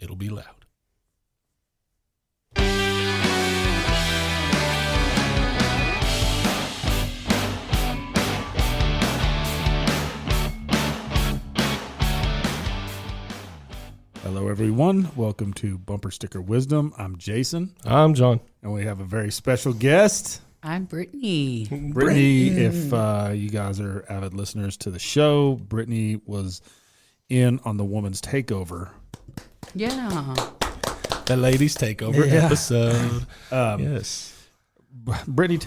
it'll be loud. Hello, everyone. Welcome to Bumper Sticker Wisdom. I'm Jason. I'm John. And we have a very special guest. I'm Brittany. Brittany, if you guys are avid listeners to the show, Brittany was in on the Woman's Takeover. Yeah. The Ladies Takeover episode. Yes. Brittany,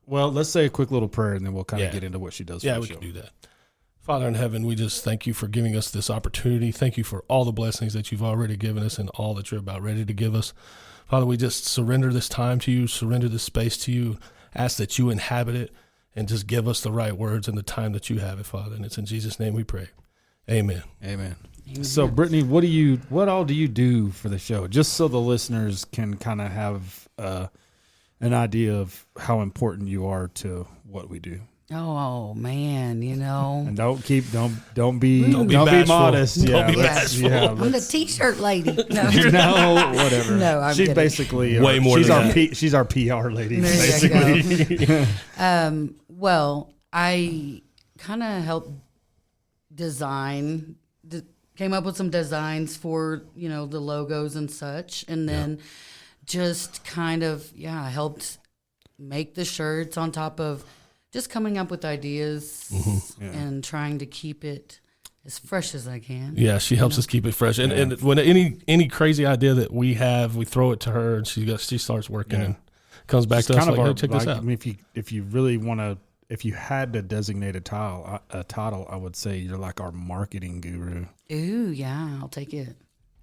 let's say a quick little prayer and then we'll kind of get into what she does for the we show. can do that. Father in heaven, we just thank you for giving us this opportunity. Thank you for all the blessings that you've already given us and all that you're about ready to give us. Father, we just surrender this time to you, surrender this space to you, ask that you inhabit it and just give us the right words and the time that you have it, Father. And it's in Jesus' name we pray. Amen. Amen. So, Brittany, what all do you do for the show? Just so the listeners can kind of have an idea of how important you are to what we do. Oh man, And don't be modest. Don't be bashful. I'm the T-shirt lady. No, no, whatever. No, I'm she's kidding. basically way more. She's our PR lady. There basically. Well, I kind of helped design. Came up with some designs for the logos and such, and then just kind of helped make the shirts on top of just coming up with ideas and trying to keep it as fresh as I can. Yeah, she helps us keep it fresh. And when any crazy idea that we have, we throw it to her, and she starts working and comes back to us like, hey, check this out. I mean, if you really want to, if you had to designate a title, I would say you're like our marketing guru. Ooh, yeah, I'll take it.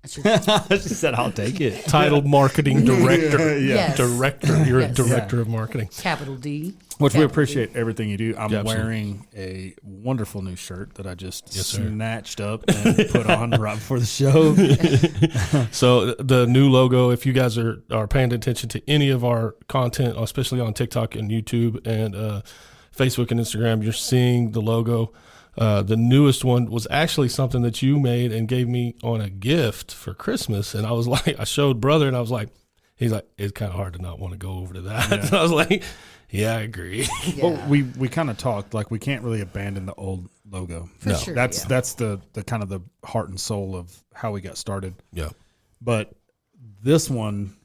She said, "I'll take it." Titled marketing director. Yes. Director. You're a director of marketing. Capital D. Which we appreciate everything you do. I'm wearing a wonderful new shirt that I just snatched up and put on right before the show. So the new logo, if you guys are paying attention to any of our content, especially on TikTok and YouTube and Facebook and Instagram, you're seeing the logo. The newest one was actually something that you made and gave me on a gift for Christmas. And I was like, I showed brother and I was like, he's like, it's kind of hard to not want to go over to that. Yeah. So I was like, yeah, I agree. Yeah. Well, we kind of talked like we can't really abandon the old logo. For sure, that's the kind of the heart and soul of how we got started. Yeah. But this one,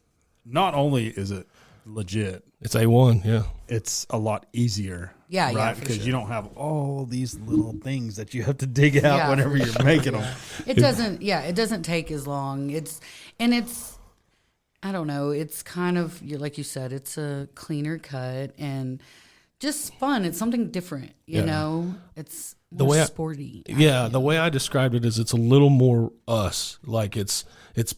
not only is it legit, it's A1. Yeah. It's a lot easier. Yeah, right? Because you don't have all these little things that you have to dig out whenever you're making them. It doesn't take as long. I don't know, it's kind of, like you said, it's a cleaner cut and just fun. It's something different, you know? It's more sporty. The way I described it is it's a little more us. Like it's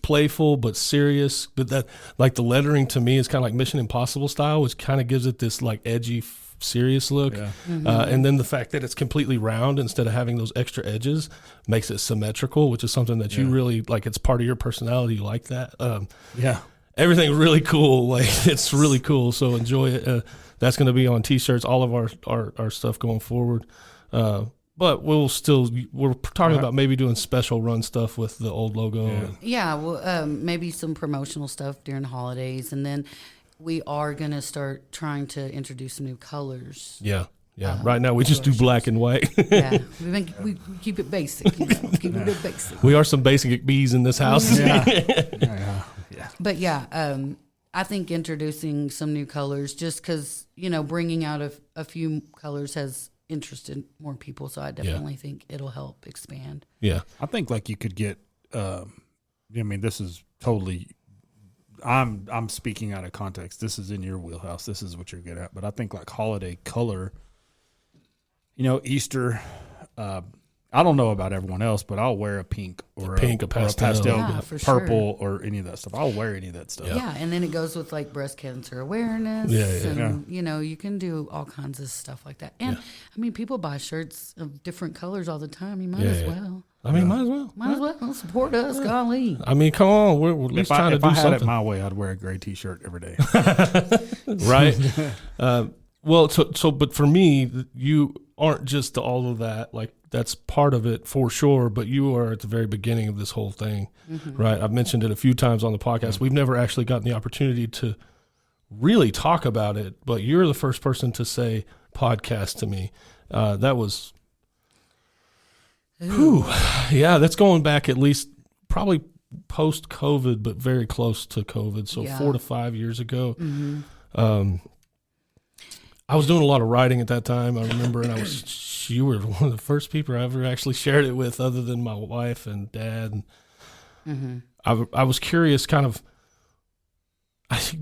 playful but serious. But that, like, the lettering to me is kind of like Mission Impossible style, which kind of gives it this like edgy, serious look. Yeah. And then the fact that it's completely round instead of having those extra edges makes it symmetrical, which is something that you really like. It's part of your personality. You like that. Everything's really cool. Like, it's really cool. So enjoy it. That's going to be on T-shirts, all of our stuff going forward. But we're talking about maybe doing special run stuff with the old logo. Maybe some promotional stuff during the holidays, and then we are going to start trying to introduce some new colors. Yeah. Right now we just do black and white. We keep it basic. Keep it a bit basic. We are some basic bees in this house. But I think introducing some new colors, just because bringing out a few colors has interested more people, so I definitely think it'll help expand. Yeah, I think like you could get. This is totally. I'm speaking out of context. This is in your wheelhouse. This is what you're good at. But I think like holiday color. Easter. I don't know about everyone else, but I'll wear a pink or a pastel purple or any of that stuff. I'll wear any of that stuff. Yeah, and then it goes with like breast cancer awareness. You can do all kinds of stuff like that. And I mean, people buy shirts of different colors all the time. You might as well. Might as well. Might as well support us, golly. I mean, come on. We're at least trying to do something. If I had it my way, I'd wear a gray T-shirt every day. Right. But for me, you aren't just all of that. Like that's part of it for sure, but you are at the very beginning of this whole thing, right? I've mentioned it a few times on the podcast. We've never actually gotten the opportunity to really talk about it, but you're the first person to say podcast to me. That was, yeah, that's going back at least probably post-COVID, but very close to COVID. So 4 to 5 years ago. I was doing a lot of writing at that time, I remember, and you were one of the first people I ever actually shared it with other than my wife and dad. And I was curious kind of,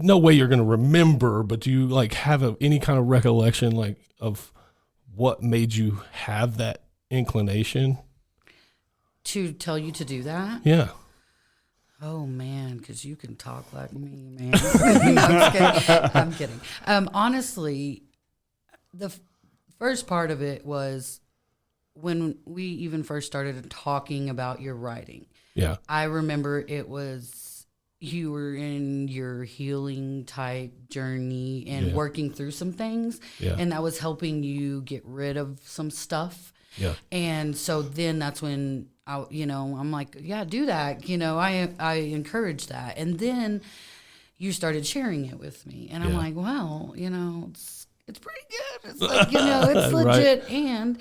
no way you're going to remember, but do you like have any kind of recollection like of what made you have that inclination? To tell you to do that? Yeah. Oh, man, because you can talk like me, man. No, I'm kidding. Honestly, the first part of it was when we even first started talking about your writing. Yeah. I remember it was you were in your healing type journey and working through some things. Yeah. And that was helping you get rid of some stuff. Yeah. And so then that's when I'm like, yeah, do that. I encourage that. And then you started sharing it with me. And I'm like, well, it's pretty good. It's like, it's legit. Right. And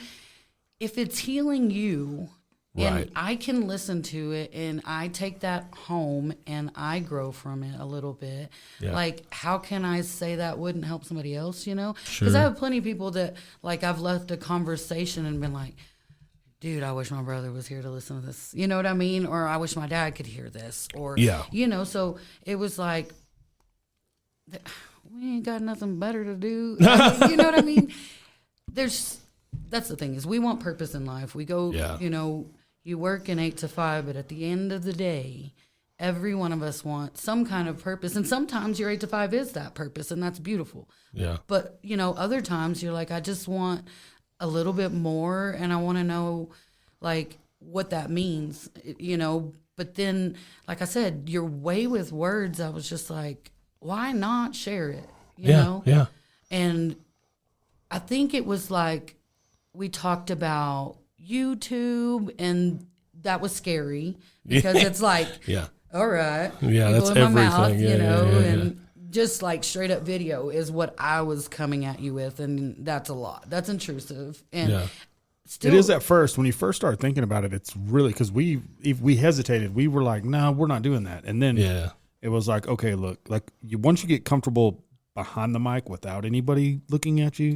if it's healing you and I can listen to it and I take that home and I grow from it a little bit, like, how can I say that wouldn't help somebody else, Because I have plenty of people that, like, I've left a conversation and been like, dude, I wish my brother was here to listen to this. You know what I mean? Or I wish my dad could hear this. Or, so it was like, we ain't got nothing better to do. You know what I mean? That's the thing is we want purpose in life. We go, you work in 8 to 5, but at the end of the day, every one of us wants some kind of purpose. And sometimes your 8 to 5 is that purpose, and that's beautiful. Yeah. But, other times you're like, I just want a little bit more, and I want to know, like, what that means, But then, like I said, your way with words, I was just like, why not share it, you know? Yeah. And I think it was like we talked about YouTube, and that was scary because it's like, all right, that's everything, mouth, and just like straight up video is what I was coming at you with, and that's a lot. That's intrusive, and still, it is at first. When you first start thinking about it, it's really because we hesitated. We were like, no, we're not doing that, and then it was like, okay, look, like once you get comfortable behind the mic without anybody looking at you,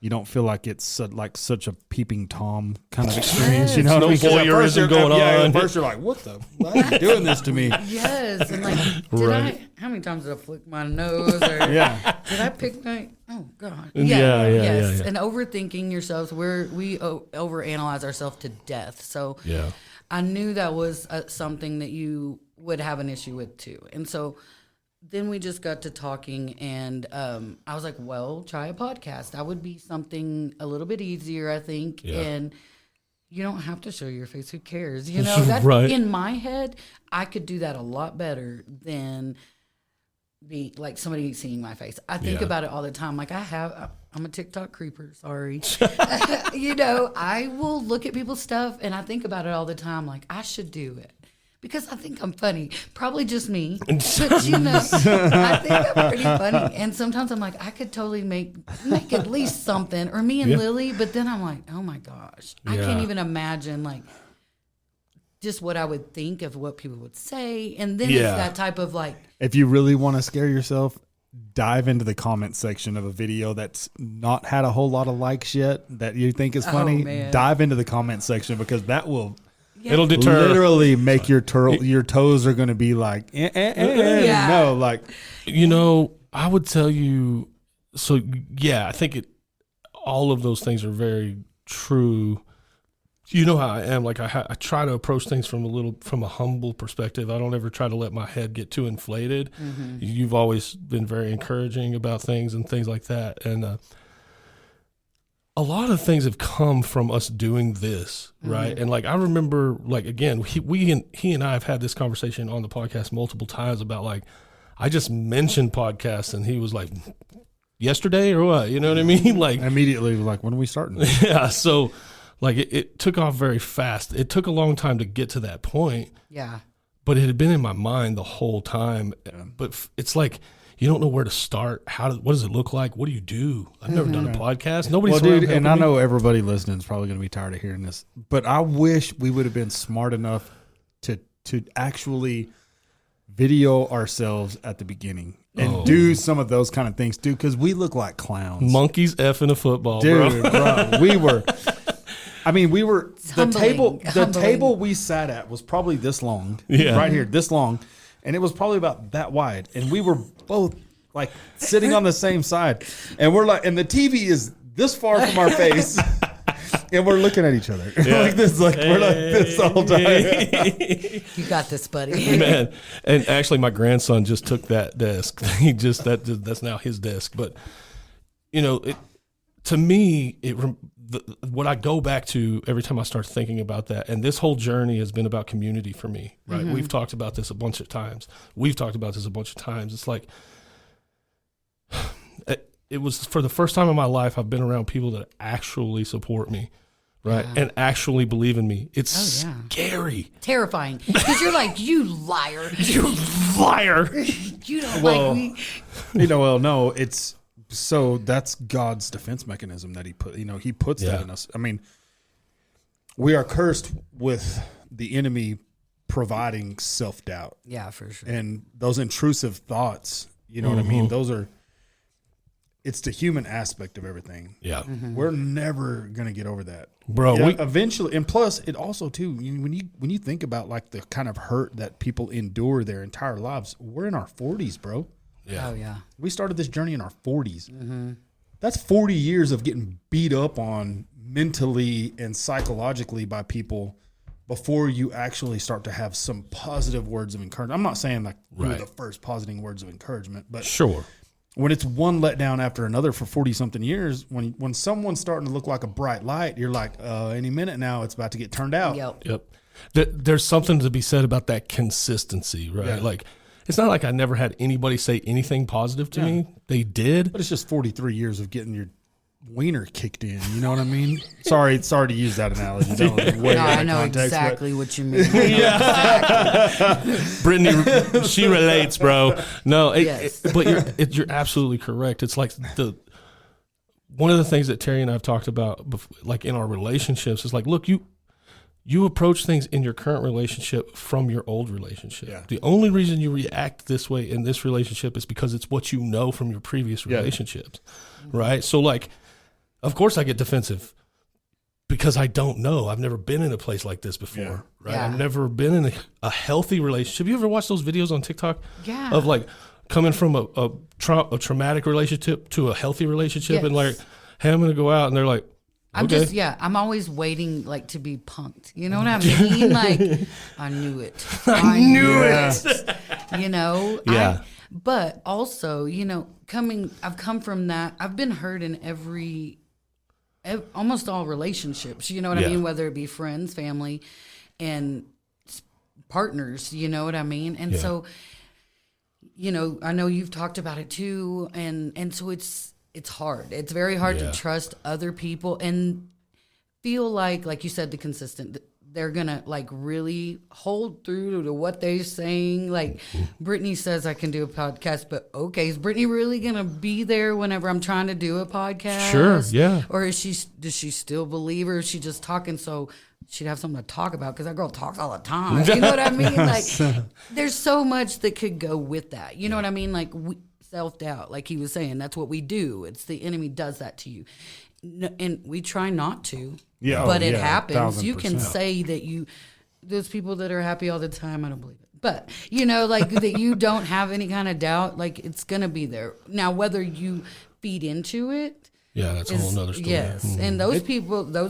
you don't feel like it's such a peeping Tom kind of experience, No voyeurism going on. At first you're like, what the? Why are you doing this to me? Yes, and like, how many times did I flick my nose? Or did I pick my? Oh God. Yes. And overthinking yourselves, we overanalyze ourselves to death. So I knew that was something that you would have an issue with too, and so. Then we just got to talking, and I was like, well, try a podcast. That would be something a little bit easier, I think. Yeah. And you don't have to show your face. Who cares? That's in my head, I could do that a lot better than be like somebody seeing my face. I think about it all the time. Like I'm a TikTok creeper. Sorry. I will look at people's stuff, and I think about it all the time. Like, I should do it. Because I think I'm funny. Probably just me. But, I think I'm pretty funny. And sometimes I'm like, I could totally make at least something. Or me and Lily. But then I'm like, oh, my gosh. I can't even imagine, like, just what I would think of what people would say. And then it's that type of, like. If you really want to scare yourself, dive into the comment section of a video that's not had a whole lot of likes yet that you think is funny. Dive into the comment section because that will... It'll deter. Literally make your toes are going to be like, no, like. I would tell you, so I think all of those things are very true. You know how I am. Like I try to approach things from a humble perspective. I don't ever try to let my head get too inflated. Mm-hmm. You've always been very encouraging about things and things like that. And, a lot of things have come from us doing this, right? Mm-hmm. And like I remember, like again, he and I have had this conversation on the podcast multiple times about like I just mentioned podcasts, and he was like, yesterday or what? You know what I mean? Like immediately, like, when are we starting? Yeah. So like it took off very fast. It took a long time to get to that point. Yeah. But it had been in my mind the whole time. Yeah. But it's like, you don't know where to start. What does it look like? What do you do? I've never done a podcast. Nobody's dude, and I know everybody listening is probably going to be tired of hearing this, but I wish we would have been smart enough to actually video ourselves at the beginning and do some of those kind of things, dude, because we look like clowns. Monkeys effing a football, dude, bro. We were. I mean, we were the table we sat at was probably this long, right here, this long, and it was probably about that wide, and we were both like sitting on the same side, and we're like, and the TV is this far from our face. And we're looking at each other like this, like we're like this the whole time. You got this, buddy. Man, and actually, my grandson just took that desk. That's now his desk. But you know, to me, what I go back to every time I start thinking about that, and this whole journey has been about community for me. Right? Mm-hmm. We've talked about this a bunch of times. It's like. It was for the first time in my life I've been around people that actually support me, right? Yeah. And actually believe in me. It's scary. Terrifying. Because you're like, you liar. You liar. You don't like me. You know, well, no, it's so that's God's defense mechanism that he puts that in us. I mean, we are cursed with the enemy providing self-doubt. Yeah, for sure. And those intrusive thoughts, you know what I mean? Those are, it's the human aspect of everything. Yeah. Mm-hmm. We're never going to get over that. Bro, eventually, and plus it also too, when you think about like the kind of hurt that people endure their entire lives, we're in our 40s, bro. Yeah. Oh yeah. We started this journey in our 40s. Mm-hmm. That's 40 years of getting beat up on mentally and psychologically by people before you actually start to have some positive words of encouragement. I'm not saying like we were the first positive words of encouragement, but sure. When it's one letdown after another for 40-something years, when someone's starting to look like a bright light, you're like, any minute now it's about to get turned out. Yep. There's something to be said about that consistency, right? Yeah. Like, it's not like I never had anybody say anything positive to me. They did. But it's just 43 years of getting your wiener kicked in. You know what I mean? Sorry to use that analogy. That was way I know context, exactly what you mean. Brittany, she relates, bro. No, but you're absolutely correct. It's like one of the things that Terry and I have talked about, like in our relationships, is like, look, you approach things in your current relationship from your old relationship. Yeah. The only reason you react this way in this relationship is because it's what you know from your previous relationships, right? So like, of course I get defensive because I don't know. I've never been in a place like this before, right? Yeah. I've never been in a healthy relationship. You ever watch those videos on TikTok of like coming from a traumatic relationship to a healthy relationship and like, hey, I'm going to go out, and they're like, I'm always waiting like to be punked. You know what I mean? Like, I knew it. I knew it. You know? Yeah. But also, you know, I've come from that. I've been hurt in almost all relationships, you know what I mean? Whether it be friends, family, and partners, you know what I mean? And so, you know, I know you've talked about it too. And so it's hard. It's very hard to trust other people and feel like you said, they're going to like really hold through to what they're saying. Like Brittany says I can do a podcast, but okay, is Brittany really going to be there whenever I'm trying to do a podcast? Sure, yeah. Or does she still believe, or is she just talking so she'd have something to talk about? Because that girl talks all the time. You know what I mean? Like there's so much that could go with that. You know what I mean? Like self-doubt, like he was saying, that's what we do. It's the enemy does that to you. And we try not to. Yeah, but it happens. 1,000%. You can say that there's people that are happy all the time. I don't believe it. But, you know, like that you don't have any kind of doubt, like it's going to be there. Now, whether you feed into it. Yeah, that's a whole nother story. Yes. Mm-hmm. And those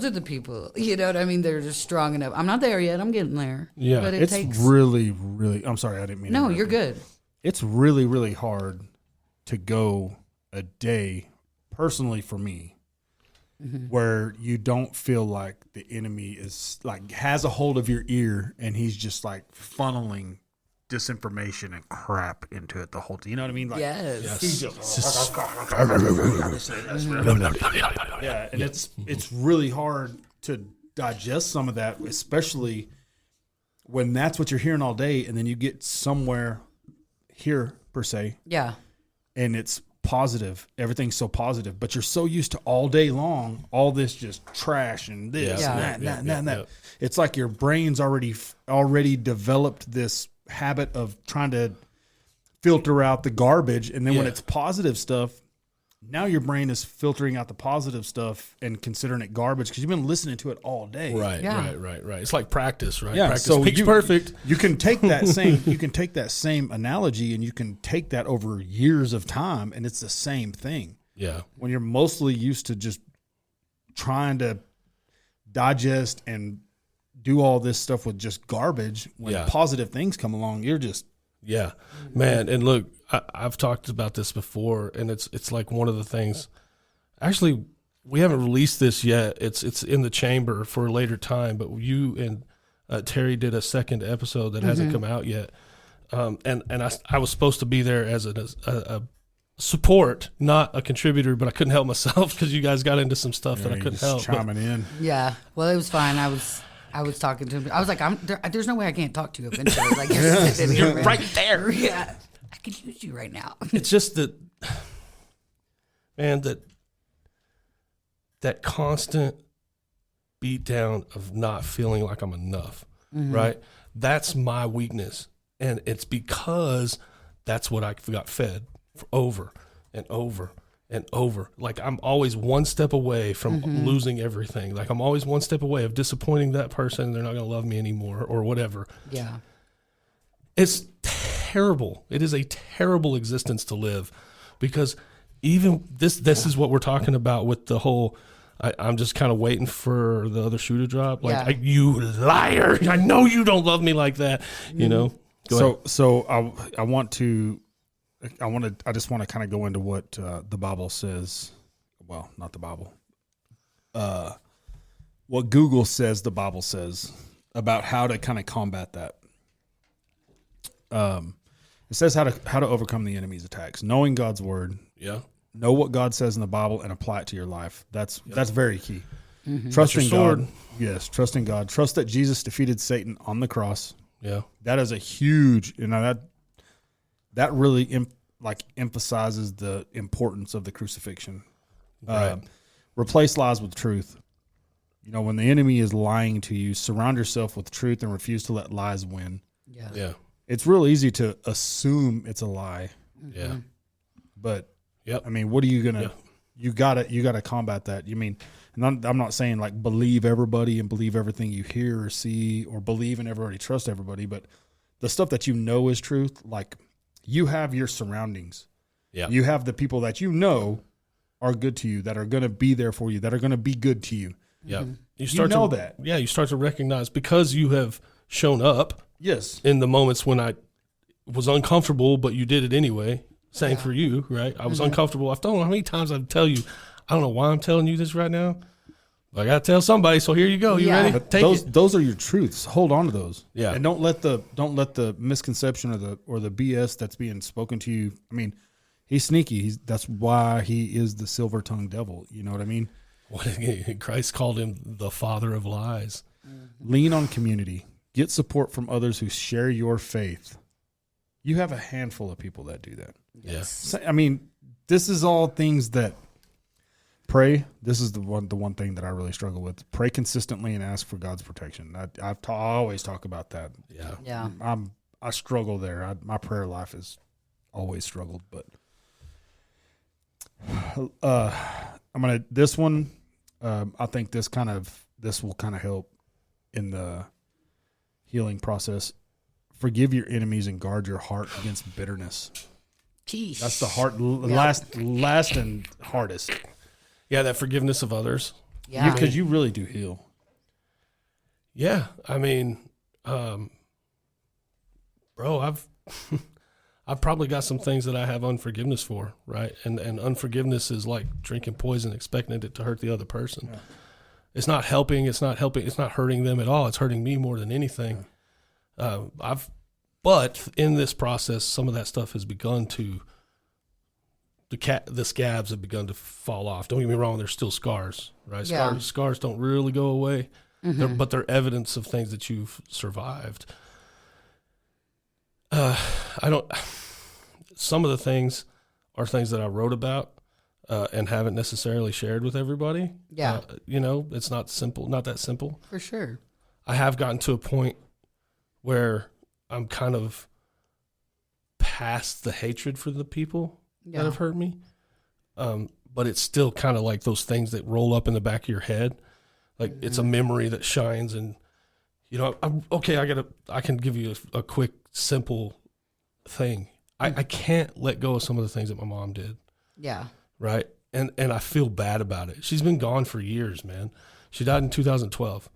are the people, you know what I mean? They're just strong enough. I'm not there yet. I'm getting there. Yeah. But it's really, really, I'm sorry, I didn't mean to. No, you're good. It's really, really hard to go a day, personally for me, where you don't feel like the enemy is like has a hold of your ear and he's just like funneling disinformation and crap into it the whole time. You know what I mean? Like, yes. he's just yeah, and it's really hard to digest some of that, especially when that's what you're hearing all day, and then you get somewhere here per se, Yeah. and it's positive. Everything's so positive, but you're so used to all day long all this just trash and this and that and that. It's like your brain's already developed this habit of trying to filter out the garbage, and then when it's positive stuff, now your brain is filtering out the positive stuff and considering it garbage because you've been listening to it all day. Right. It's like practice, right? Yeah, Practice so makes perfect. You can take that same analogy and you can take that over years of time, and it's the same thing. Yeah. When you're mostly used to just trying to digest and do all this stuff with just garbage, when positive things come along, you're just man. And look, I've talked about this before, and it's like one of the things. Actually, we haven't released this yet. It's in the chamber for a later time. But you and Terry did a second episode that hasn't come out yet. And I was supposed to be there as a support, not a contributor, but I couldn't help myself because you guys got into some stuff that I couldn't help. Chiming in. Yeah. Well, it was fine. I was talking to him. I was like, there's no way I can't talk to you eventually. Like, you're right there. Yeah. I could use you right now. It's just that, man, that constant beat down of not feeling like I'm enough, right? That's my weakness. And it's because that's what I got fed over and over and over. Like, I'm always one step away from losing everything. Like, I'm always one step away of disappointing that person. They're not going to love me anymore or whatever. Yeah. It's terrible. It is a terrible existence to live, because even this is what we're talking about with the whole, I'm just kind of waiting for the other shoe to drop. Like, you liar. I know you don't love me like that, you know? Go ahead. I just want to kind of go into what the Bible says. Well, not the Bible. What Google says the Bible says about how to kind of combat that. It says how to overcome the enemy's attacks. Knowing God's word. Yeah. Know what God says in the Bible and apply it to your life. That's very key. Trusting God. Yes, trusting God. Trust that Jesus defeated Satan on the cross. Yeah. That is a huge, that really emphasizes the importance of the crucifixion. Right. Replace lies with truth. When the enemy is lying to you, surround yourself with truth and refuse to let lies win. Yeah. Yeah. It's real easy to assume it's a lie. Yeah. But yep. I mean, what are you gonna? You gotta combat that. And I'm not saying like believe everybody and believe everything you hear or see, or believe in everybody, trust everybody. But the stuff that is truth, like you have your surroundings. Yeah. You have the people that are good to you, that are going to be there for you, that are going to be good to you. Yeah. You start to know that. Yeah. You start to recognize, because you have shown up. Yes. In the moments when I was uncomfortable, but you did it anyway. Same for you, right? I was uncomfortable. I don't know how many times I tell you, I don't know why I'm telling you this right now, but I got to tell somebody. So here you go. You ready? But those are your truths. Hold on to those. Yeah. And don't let the misconception or the BS that's being spoken to you. I mean, he's sneaky. That's why he is the silver-tongued devil. You know what I mean? Christ called him the father of lies. Lean on community. Get support from others who share your faith. You have a handful of people that do that. Yes. I mean, this is all things that pray. This is the one thing that I really struggle with. Pray consistently and ask for God's protection. I always talk about that. Yeah. Yeah. I struggle there. My prayer life has always struggled, but this one, I think this will kind of help in the healing process. Forgive your enemies and guard your heart against bitterness. Jeez. That's the hard, last and hardest. Yeah, that forgiveness of others. Yeah. Because you really do heal. Yeah. I mean, bro, I've probably got some things that I have unforgiveness for, right? And unforgiveness is like drinking poison, expecting it to hurt the other person. Yeah. It's not helping. It's not hurting them at all. It's hurting me more than anything. I've But in this process, some of that stuff has begun to, the scabs have begun to fall off. Don't get me wrong, there's still scars, right? Yeah. Scars don't really go away, but they're evidence of things that you've survived. Some of the things are things that I wrote about and haven't necessarily shared with everybody. Yeah. It's not that simple. For sure. I have gotten to a point where I'm kind of past the hatred for the people that have hurt me. But it's still kind of like those things that roll up in the back of your head. Like it's a memory that shines, and I can give you a quick, simple thing. I can't let go of some of the things that my mom did. Yeah. Right. And I feel bad about it. She's been gone for years, man. She died in 2012.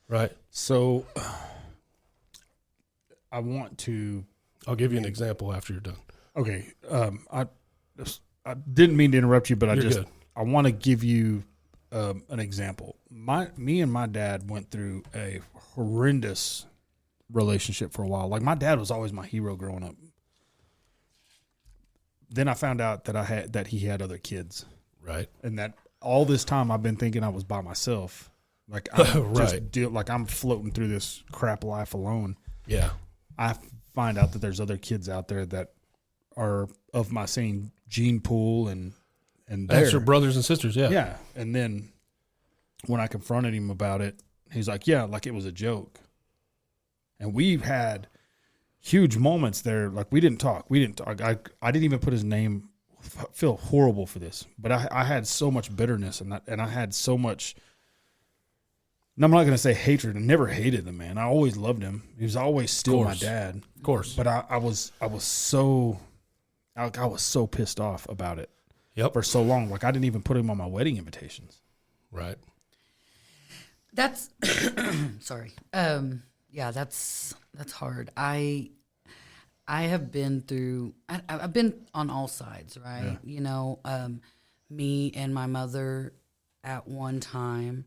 Right. So I'll give you an example after you're done. Okay. I didn't mean to interrupt you, but I want to give you an example. Me and my dad went through a horrendous relationship for a while. Like, my dad was always my hero growing up. Then I found out that he had other kids. Right. And that all this time I've been thinking I was by myself. Like, I'm I'm floating through this crap life alone. Yeah. I find out that there's other kids out there that are of my same gene pool and that's your brothers and sisters. Yeah. Yeah. And then when I confronted him about it, he's like, yeah, like it was a joke. And we've had huge moments there. Like, we didn't talk. I didn't even put his name. I feel horrible for this, but I had so much bitterness and I had so much. And I'm not going to say hatred. I never hated the man. I always loved him. He was always still my dad. Of course. But I was so pissed off about it. Yep. For so long. Like, I didn't even put him on my wedding invitations. Right. That's sorry. Yeah, that's hard. I have been through. I've been on all sides, right? Yeah. Me and my mother at one time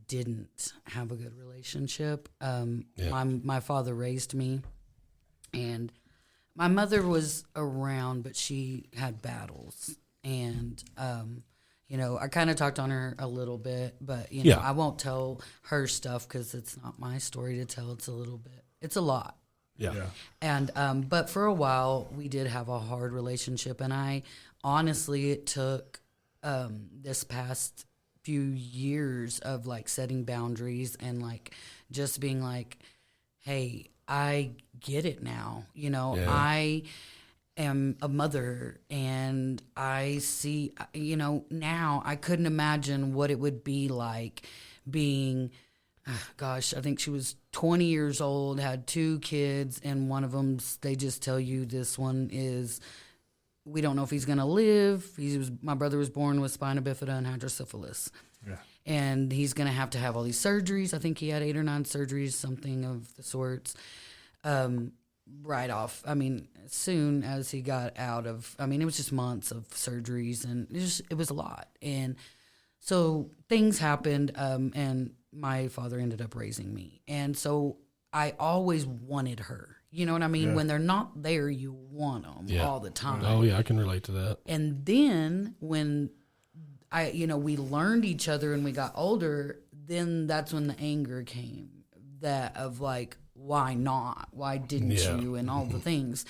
didn't have a good relationship. My father raised me, and my mother was around, but she had battles, and I kind of talked on her a little bit, but I won't tell her stuff because it's not my story to tell. It's a lot. Yeah. And but for a while we did have a hard relationship, and I honestly, it took this past few years of like setting boundaries and like just being like, hey, I get it now. I am a mother, and I see, now I couldn't imagine what it would be like being, I think she was 20 years old, had 2 kids, and one of them, they just tell you this one is, we don't know if he's going to live. My brother was born with spina bifida and hydrocephalus. Yeah. And he's going to have all these surgeries. I think he had 8 or 9 surgeries, something of the sorts. Right off. I mean, as soon as he got out of, it was just months of surgeries, and it was a lot. And so things happened, and my father ended up raising me. And so I always wanted her. You know what I mean? Yeah. When they're not there, you want them all the time. Oh, yeah, I can relate to that. And then when we learned each other and we got older, then that's when the anger came, that of like, why not? Why didn't you? And all the things.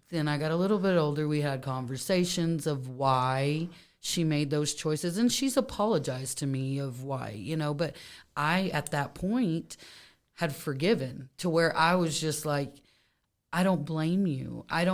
Then I got a little bit older. We had conversations of why she made those choices, and she's apologized to me of why, but I, at that point, had forgiven to where I was just like, I don't blame you. I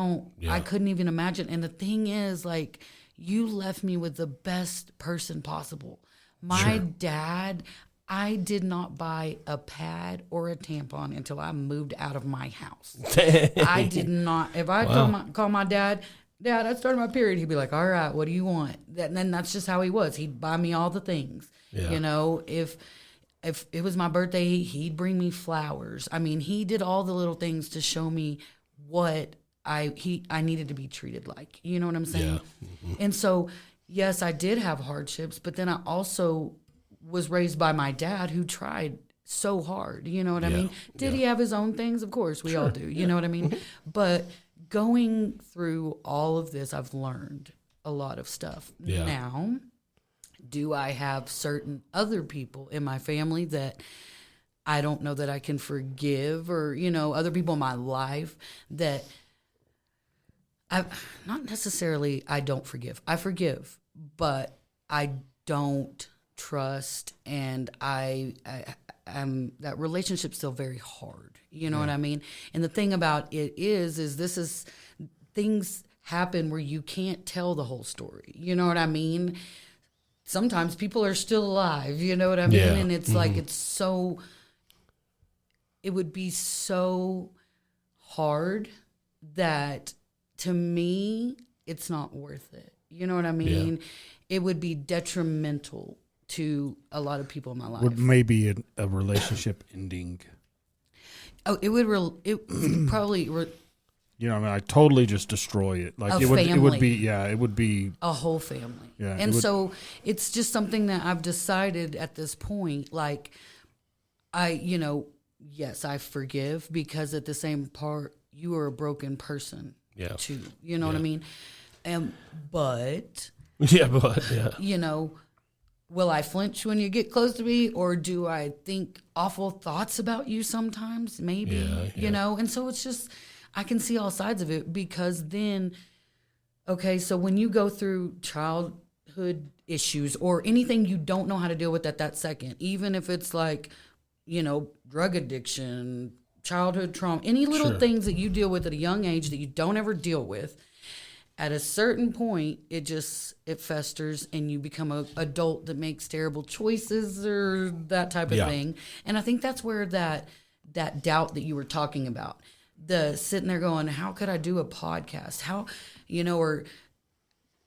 couldn't even imagine. And the thing is, like, you left me with the best person possible. My dad, I did not buy a pad or a tampon until I moved out of my house. I did not. If I call my dad, Dad, I started my period, he'd be like, all right, what do you want? And then that's just how he was. He'd buy me all the things. Yeah. If it was my birthday, he'd bring me flowers. He did all the little things to show me what I needed to be treated like. You know what I'm saying? Yeah. Mm-hmm. And so, yes, I did have hardships, but then I also was raised by my dad, who tried so hard. You know what I mean? Did he have his own things? Of course, we all do. You know what I mean? But going through all of this, I've learned a lot of stuff. Yeah. Now, do I have certain other people in my family that I don't know that I can forgive, or, you know, other people in my life that not necessarily I don't forgive. I forgive, but I don't trust, and I'm that relationship's still very hard. You know what I mean? And the thing about it is this is things happen where you can't tell the whole story. You know what I mean? Sometimes people are still alive. You know what I mean? Yeah. And it's like it would be so hard that, to me, it's not worth it. You know what I mean? It would be detrimental to a lot of people in my life. Would maybe a relationship ending. Oh, it would probably You know, I mean, I totally just destroy it. Like A it would family. it would be a whole family. Yeah, and so it's just something that I've decided at this point, like, yes, I forgive, because at the same part, you are a broken person too. You know what I mean? But you know, will I flinch when you get close to me, or do I think awful thoughts about you sometimes? Maybe, you know? And so it's just, I can see all sides of it, because then, okay, so when you go through childhood issues or anything you don't know how to deal with at that second, even if it's like, you know, drug addiction, childhood trauma, any little things that you deal with at a young age that you don't ever deal with, at a certain point, it festers, and you become an adult that makes terrible choices or that type of thing. And I think that's where that doubt that you were talking about, the sitting there going, how could I do a podcast? How, you know, or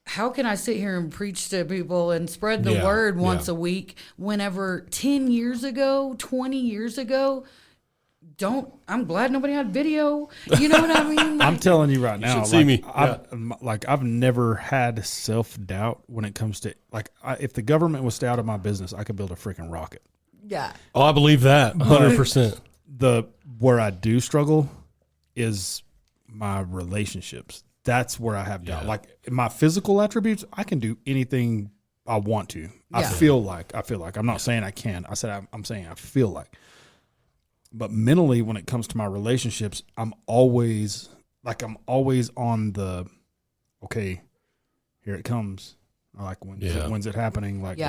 how can I sit here and preach to people and spread the word once a week, whenever 10 years ago, 20 years ago, I'm glad nobody had video. You know what I mean? I'm telling you right now, should see me. I've never had self-doubt when it comes to, like, if the government was to stay out of my business, I could build a freaking rocket. Yeah. Oh, I believe that 100%. Where I do struggle is my relationships. That's where I have doubt. Like my physical attributes, I can do anything I want to. I feel like. I'm not saying I can. I said I'm saying I feel like. But mentally, when it comes to my relationships, I'm always on the, okay, here it comes. Like, when's it happening? Like,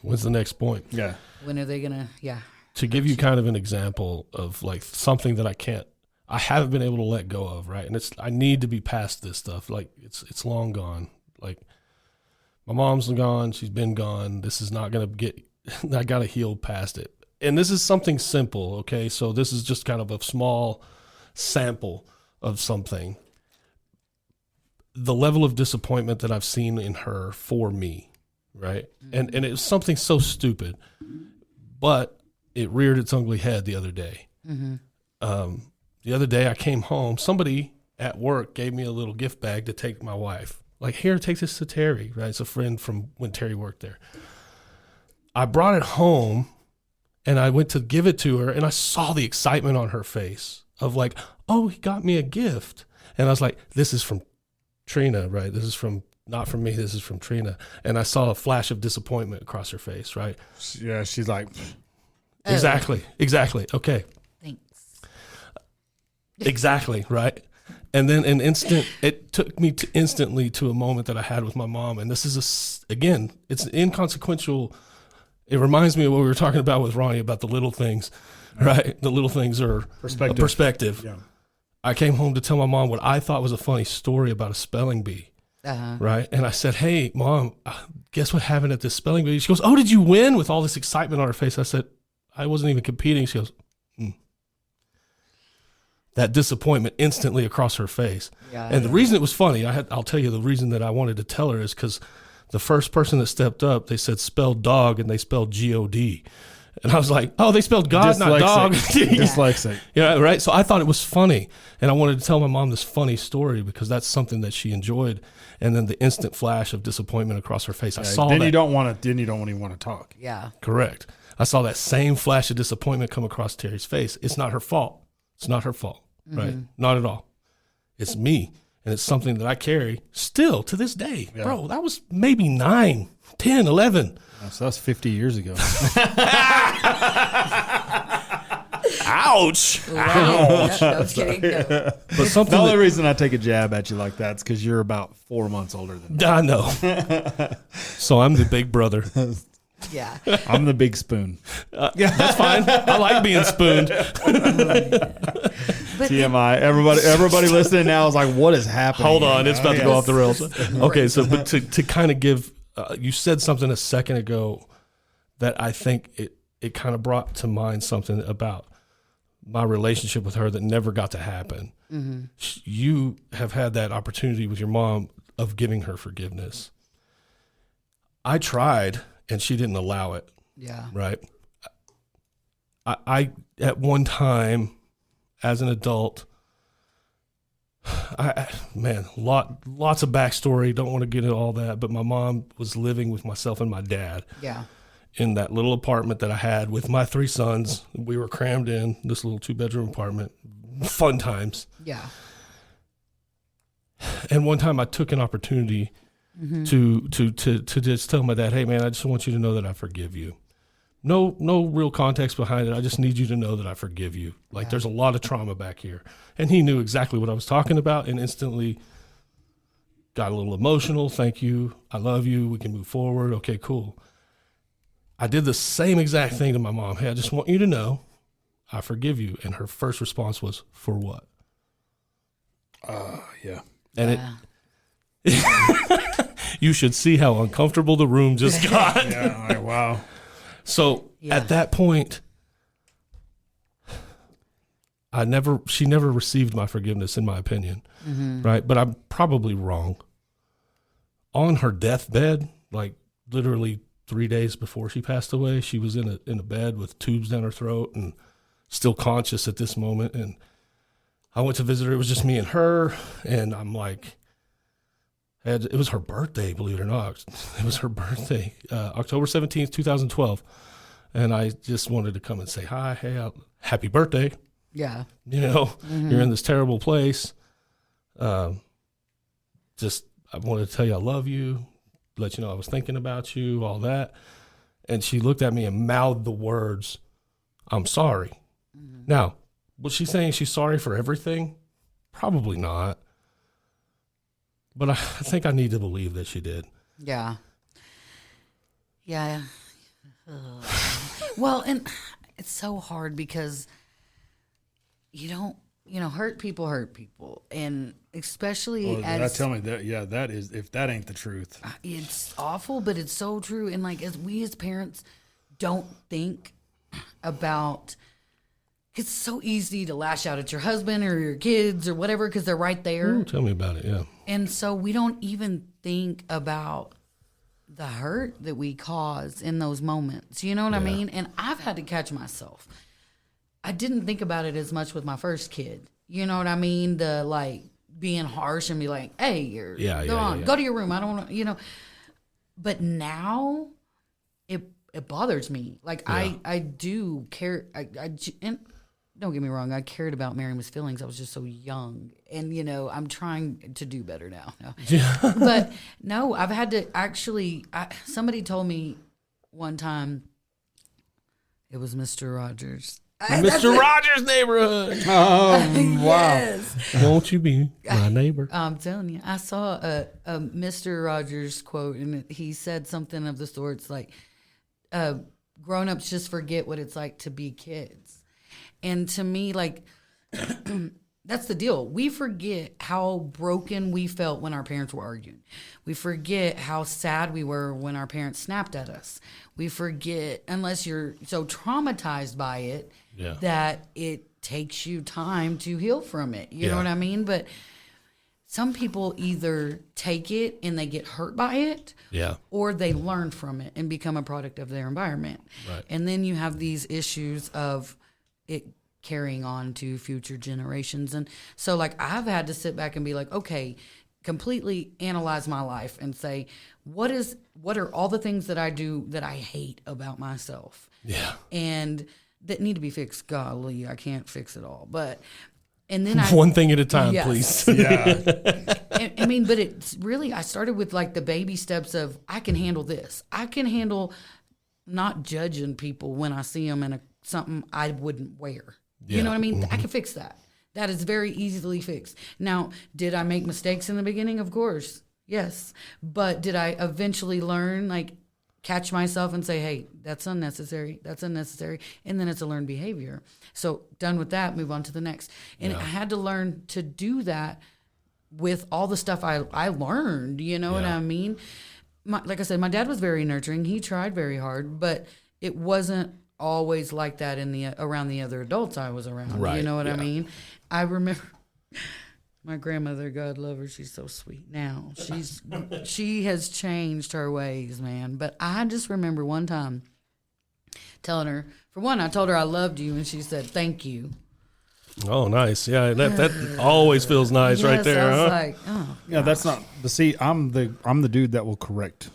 when's the next point? Yeah. When are they gonna? Yeah. To give you kind of an example of like something that I haven't been able to let go of, right? And I need to be past this stuff. Like it's long gone. Like my mom's gone. She's been gone. This is not going to I got to heal past it. And this is something simple, okay? So this is just kind of a small sample of something. The level of disappointment that I've seen in her for me, right? Mm-hmm. And it was something so stupid, but it reared its ugly head the other day. Mm-hmm. The other day I came home, somebody at work gave me a little gift bag to take my wife. Like, here, take this to Terry, right? It's a friend from when Terry worked there. I brought it home, and I went to give it to her, and I saw the excitement on her face of like, oh, he got me a gift. And I was like, this is from Trina, right? This is not from me, this is from Trina. And I saw a flash of disappointment across her face, right? Yeah, she's like, exactly. Okay. Thanks. Exactly, right? And then it took me instantly to a moment that I had with my mom. And this is, again, it's inconsequential. It reminds me of what we were talking about with Ronnie about the little things, right? The little things are a perspective. Yeah. I came home to tell my mom what I thought was a funny story about a spelling bee, right? And I said, hey, Mom, guess what happened at this spelling bee? She goes, oh, did you win? With all this excitement on her face. I said, I wasn't even competing. She goes, That disappointment instantly across her face. Yeah, and the reason it was funny, I'll tell you the reason that I wanted to tell her is because the first person that stepped up, they said spelled dog and they spelled G-O-D. And I was like, oh, they spelled God, not dog. Dyslexic. Yeah, right? So I thought it was funny. And I wanted to tell my mom this funny story because that's something that she enjoyed. And then the instant flash of disappointment across her face. I saw then that. You don't want to. Then you don't even want to talk. Yeah. Correct. I saw that same flash of disappointment come across Terry's face. It's not her fault. It's not her fault, right? Not at all. It's me. And it's something that I carry still to this day. Yeah. Bro, that was maybe 9, 10, 11. So that's 50 years ago. Ouch. Ouch. No, kidding. No. But something the only reason I take a jab at you like that is because you're about 4 months older than me. I know. So I'm the big brother. Yeah. I'm the big spoon. That's fine. I like being spooned. TMI. Everybody listening now is like, what is happening? Hold on. It's about to go off the rails. Okay. So, but to kind of give, you said something a second ago that I think it kind of brought to mind something about my relationship with her that never got to happen. Mm-hmm. You have had that opportunity with your mom of giving her forgiveness. I tried and she didn't allow it. Yeah. Right. I at one time as an adult, lots of backstory. Don't want to get into all that, but my mom was living with myself and my dad. Yeah. In that little apartment that I had with my 3 sons. We were crammed in this little 2-bedroom apartment. Fun times. Yeah. And one time I took an opportunity to just tell my dad, hey man, I just want you to know that I forgive you. No real context behind it. I just need you to know that I forgive you. Like there's a lot of trauma back here. And he knew exactly what I was talking about and instantly got a little emotional. Thank you. I love you. We can move forward. Okay, cool. I did the same exact thing to my mom. Hey, I just want you to know I forgive you. And her first response was, for what? Yeah. And you should see how uncomfortable the room just got. Yeah, like, wow. So at that point, she never received my forgiveness, in my opinion. Mm-hmm. Right. But I'm probably wrong. On her deathbed, like literally 3 days before she passed away, she was in a bed with tubes down her throat and still conscious at this moment. And I went to visit her. It was just me and her. And I'm like, it was her birthday, believe it or not. It was her birthday, October 17th, 2012. And I just wanted to come and say, hi, hey, happy birthday. Yeah. You know, you're in this terrible place. I wanted to tell you I love you. Let you know I was thinking about you, all that. And she looked at me and mouthed the words, I'm sorry. Mm-hmm. Now, was she saying she's sorry for everything? Probably not. But I think I need to believe that she did. Yeah. Yeah. Well, and it's so hard because hurt people. And especially tell me that, that is, if that ain't the truth. It's awful, but it's so true. And like, as parents don't think about, it's so easy to lash out at your husband or your kids or whatever, because they're right there. Ooh, tell me about it. Yeah. And so we don't even think about the hurt that we cause in those moments. You know what I mean? And I've had to catch myself. I didn't think about it as much with my first kid. You know what I mean? The like being harsh and be like, hey, go to your room. I don't want to, But now it bothers me. Like I do care. And don't get me wrong. I cared about Miriam's feelings. I was just so young. And, I'm trying to do better now. No. Yeah. But no, I've had to actually, somebody told me one time, it was Mr. Rogers. Mr. Rogers' neighborhood. Wow. Yes. Won't you be my neighbor? I'm telling you, I saw a Mr. Rogers quote, and he said something of the sorts like, grown-ups just forget what it's like to be kids. And to me, like, that's the deal. We forget how broken we felt when our parents were arguing. We forget how sad we were when our parents snapped at us. We forget, unless you're so traumatized by it, that it takes you time to heal from it. You know what I mean? But some people either take it and they get hurt by it, or they learn from it and become a product of their environment. Right. And then you have these issues of it carrying on to future generations. And so like I've had to sit back and be like, okay, completely analyze my life and say, what are all the things that I do that I hate about myself? and that need to be fixed. Golly, I can't fix it all, but. And then one thing at a time, please. Yeah. I mean, but it's really, I started with like the baby steps of, I can handle this. I can handle not judging people when I see them in something I wouldn't wear. Yeah. You know what I mean? I can fix that. That is very easily fixed. Now, did I make mistakes in the beginning? Of course. Yes. But did I eventually learn, like, catch myself and say, hey, that's unnecessary. That's unnecessary. And then it's a learned behavior. So done with that, move on to the next. And I had to learn to do that with all the stuff I learned. You know what I mean? Like I said, my dad was very nurturing. He tried very hard, but it wasn't always like that around the other adults I was around. Right. You know what I mean? I remember my grandmother, God love her, she's so sweet now. She has changed her ways, man. But I just remember one time telling her, for one, I told her I loved you, and she said, thank you. Oh, nice. Yeah, that always feels nice right there. I was like, oh, yeah, that's not. But see, I'm the dude that will correct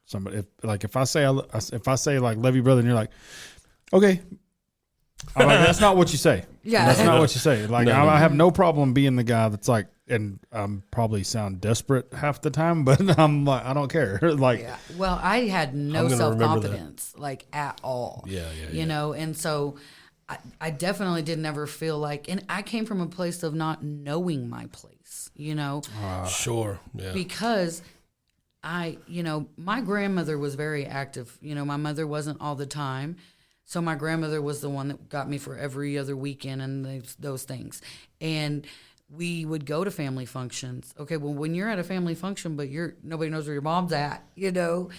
somebody. If I say like love you, brother, and you're like, okay. I'm like, that's not what you say. Yeah, that's not what you say. Like, I have no problem being the guy that's like, and I'm probably sound desperate half the time, but I'm like, I don't care. Like, well, I had no self-confidence, like at all. You know, and so I definitely didn't ever feel like, and I came from a place of not knowing my place. You know, sure, because my grandmother was very active. You know, my mother wasn't all the time. So my grandmother was the one that got me for every other weekend and those things. And we would go to family functions. Okay, well, when you're at a family function, but nobody knows where your mom's at, you know,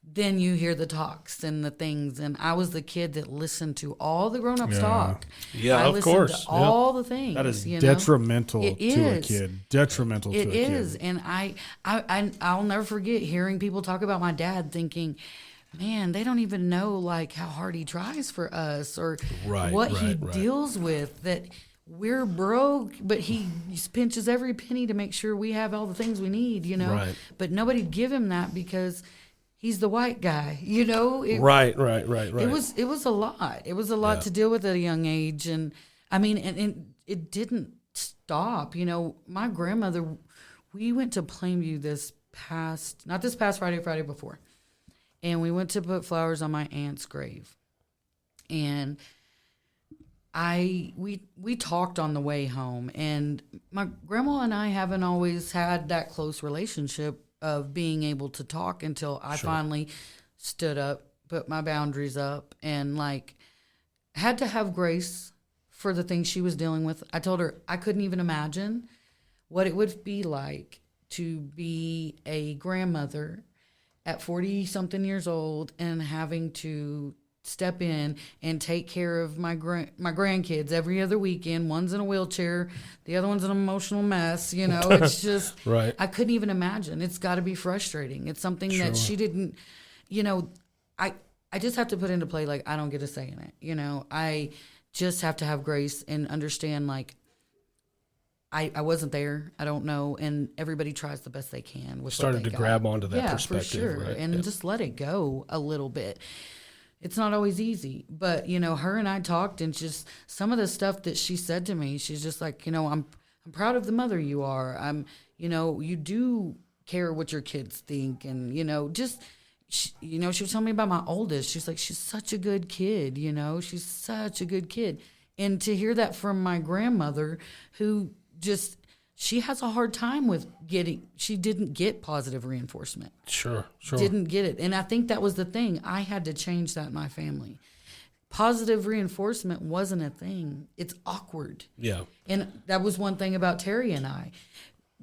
then you hear the talks and the things. And I was the kid that listened to all the grown-ups talk. Yeah, of course. To all the things. That is detrimental to a kid. Detrimental to a kid. It is. And I'll never forget hearing people talk about my dad thinking, man, they don't even know like how hard he tries for us or what he deals with, that we're broke, but he pinches every penny to make sure we have all the things we need, you know. Right. But nobody'd give him that because he's the white guy, you know. Right. It was a lot. It was a lot to deal with at a young age, and I mean, and it didn't stop. You know, my grandmother, we went to Plainview not this past Friday before. And we went to put flowers on my aunt's grave. And we talked on the way home. And my grandma and I haven't always had that close relationship of being able to talk until I finally stood up, put my boundaries up, and like had to have grace for the things she was dealing with. I told her I couldn't even imagine what it would be like to be a grandmother at 40-something years old and having to step in and take care of my grandkids every other weekend. One's in a wheelchair, the other one's an emotional mess. You know, it's just, I couldn't even imagine. It's got to be frustrating. It's something that she didn't, you know, I just have to put into play, like, I don't get a say in it. You know, I just have to have grace and understand, like, I wasn't there. I don't know. And everybody tries the best they can. With started to grab onto that perspective. For sure. Right? And just let it go a little bit. It's not always easy. But, you know, her and I talked, and just some of the stuff that she said to me, she's just like, you know, I'm proud of the mother you are. You know, you do care what your kids think. And, you know, she was telling me about my oldest. She's like, she's such a good kid, you know. She's such a good kid. And to hear that from my grandmother, who she has a hard time with she didn't get positive reinforcement. Sure. Didn't get it. And I think that was the thing. I had to change that in my family. Positive reinforcement wasn't a thing. It's awkward. Yeah. And that was one thing about Terry and I.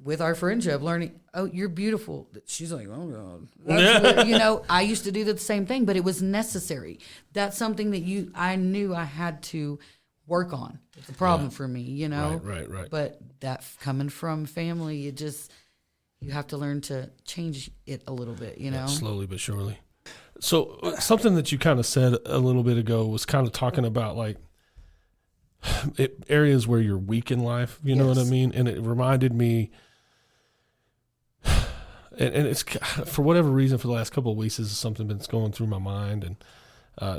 With our friendship, learning, oh, you're beautiful. She's like, oh, God. That's you know, I used to do the same thing, but it was necessary. That's something that I knew I had to work on. It's a problem for me, you know. Right. But that coming from family, you have to learn to change it a little bit, you know. Slowly but surely. So something that you kind of said a little bit ago was kind of talking about like areas where you're weak in life. You know what I mean? And it reminded me, and it's for whatever reason for the last couple of weeks, this is something that's going through my mind, and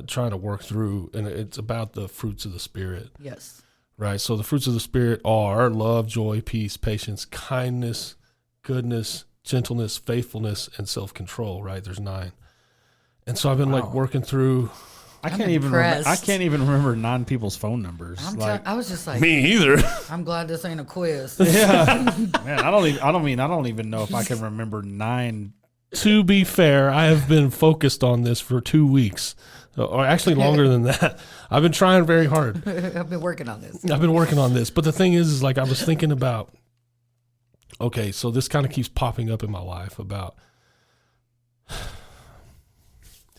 trying to work through, and it's about the fruits of the Spirit. Yes. Right. So the fruits of the Spirit are love, joy, peace, patience, kindness, goodness, gentleness, faithfulness, and self-control. Right. There's 9. And so I've been like working through. I can't even remember 9 people's phone numbers. I was just like, me either. I'm glad this ain't a quiz. Yeah, man. I don't even know if I can remember 9. To be fair, I have been focused on this for 2 weeks, or actually longer than that. I've been trying very hard. I've been working on this. But the thing is like I was thinking about. Okay, so this kind of keeps popping up in my life about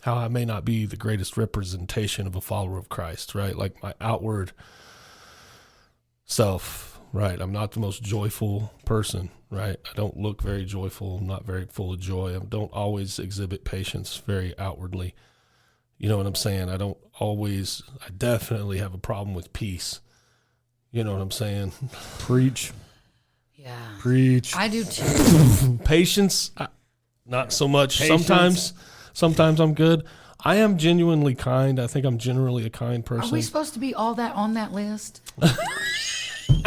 how I may not be the greatest representation of a follower of Christ, right? Like my outward self, right? I'm not the most joyful person, right? I don't look very joyful. I'm not very full of joy. I don't always exhibit patience very outwardly. You know what I'm saying? I definitely have a problem with peace. You know what I'm saying? Preach. Yeah. Preach. I do too. Patience, not so much. Sometimes I'm good. I am genuinely kind. I think I'm generally a kind person. Are we supposed to be all that on that list?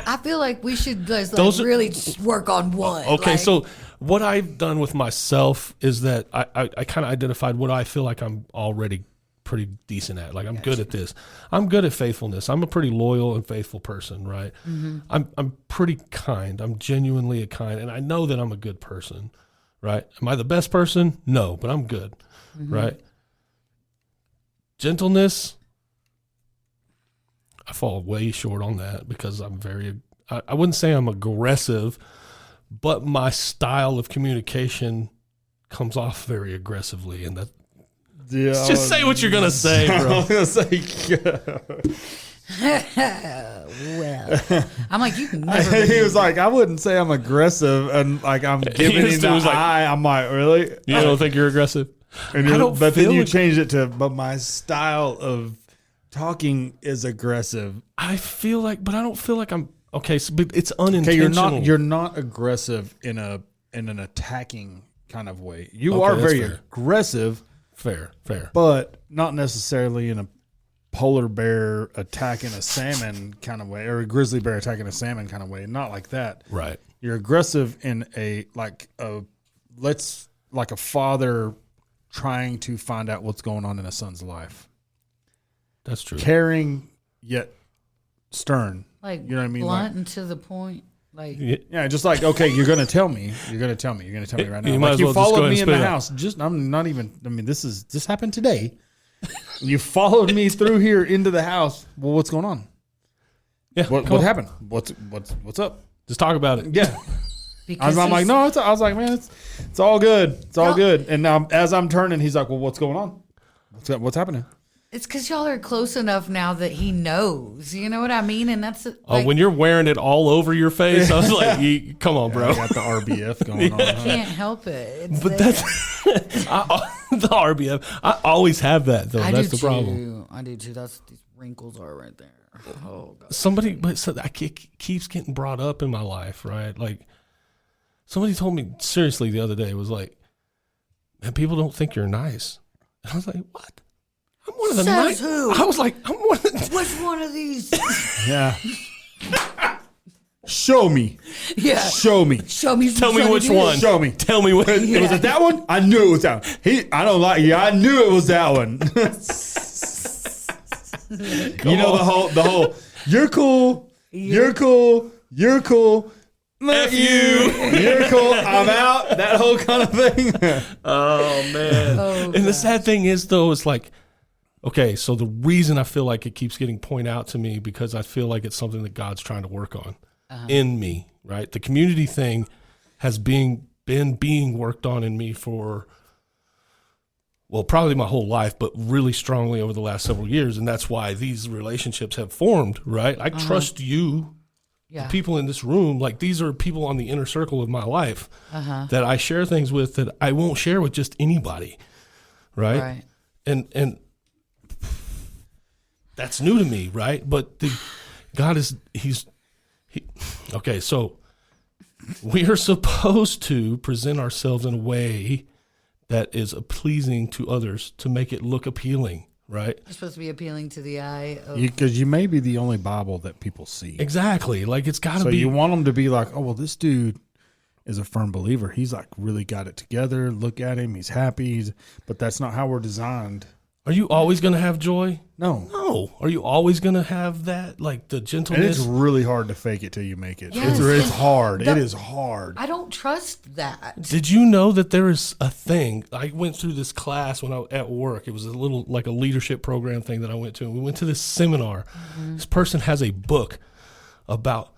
I feel like we should really work on one. Okay, so what I've done with myself is that I kind of identified what I feel like I'm already pretty decent at. Like I'm good at this. I'm good at faithfulness. I'm a pretty loyal and faithful person, right? Mm-hmm. I'm pretty kind. I'm genuinely a kind, and I know that I'm a good person, right? Am I the best person? No, but I'm good. Mm-hmm. Right? Gentleness, I fall way short on that because I'm I wouldn't say I'm aggressive, but my style of communication comes off very aggressively. And that, just say what you're going to say, bro. I was going to say, well, I'm like, you can never. He was like, I wouldn't say I'm aggressive, and like I'm giving him the eye. I'm like, really? You don't think you're aggressive? And but then you changed it to, but my style of talking is aggressive. I feel like, but I don't feel like I'm okay. So, but it's unintentional. Okay, you're not aggressive in an attacking kind of way. You are very aggressive. Fair. But not necessarily in a polar bear attacking a salmon kind of way, or a grizzly bear attacking a salmon kind of way. Not like that. Right. You're aggressive in a father trying to find out what's going on in a son's life. That's true. Caring yet stern. Like, you know what I mean? Blunt and to the point. Like, yeah, just like, okay, you're going to tell me. You're going to tell me right now. You might as well followed me in the house. I'm not even, this happened today. You followed me through here into the house. Well, what's going on? Yeah. What happened? What's up? Just talk about it. Yeah. I'm like, no, I was like, man, it's all good. It's all good. And now as I'm turning, he's like, well, what's going on? What's happening? It's because y'all are close enough now that he knows. You know what I mean? And that's when you're wearing it all over your face, I was like, come on, bro. You got the RBF going on. I can't help it. But that's the RBF. I always have that, though. That's the problem. I do too. That's these wrinkles are right there. Oh, God. It keeps getting brought up in my life, right? Like, somebody told me seriously the other day, it was like, man, people don't think you're nice. And I was like, what? I'm one of the nice. Who? I was like, I'm one of the. Which one of these? Yeah. Show me. Yeah. Show me. Show me. Tell me which one. Show me. Tell me what. Yeah. Was it that one? I knew it was that one. I don't like you. I knew it was that one. You know the whole. You're cool. You're cool. You're cool. F you. You're cool. I'm out. That whole kind of thing. Oh man. And the sad thing is, though, it's like, okay, so the reason I feel like it keeps getting pointed out to me because I feel like it's something that God's trying to work on in me, right? The community thing has been being worked on in me for, well, probably my whole life, but really strongly over the last several years. And that's why these relationships have formed, right? I trust you. Yeah. The people in this room, like these are people on the inner circle of my life that I share things with that I won't share with just anybody, right? And that's new to me, right? But God is okay. So we are supposed to present ourselves in a way that is pleasing to others to make it look appealing, right? You're supposed to be appealing to the eye. Because you may be the only Bible that people see. Exactly. Like it's got to So be. you want them to be like, oh, well, this dude is a firm believer. He's like really got it together. Look at him. He's happy. But that's not how we're designed. Are you always going to have joy? No. No. Are you always going to have that, like the And gentleness? it's really hard to fake it till you make it. Yes, It's hard. the- It is hard. I don't trust that. Did you know that there is a thing? I went through this class when I was at work. It was a little like a leadership program thing that I went to. And we went to this seminar. This person has a book about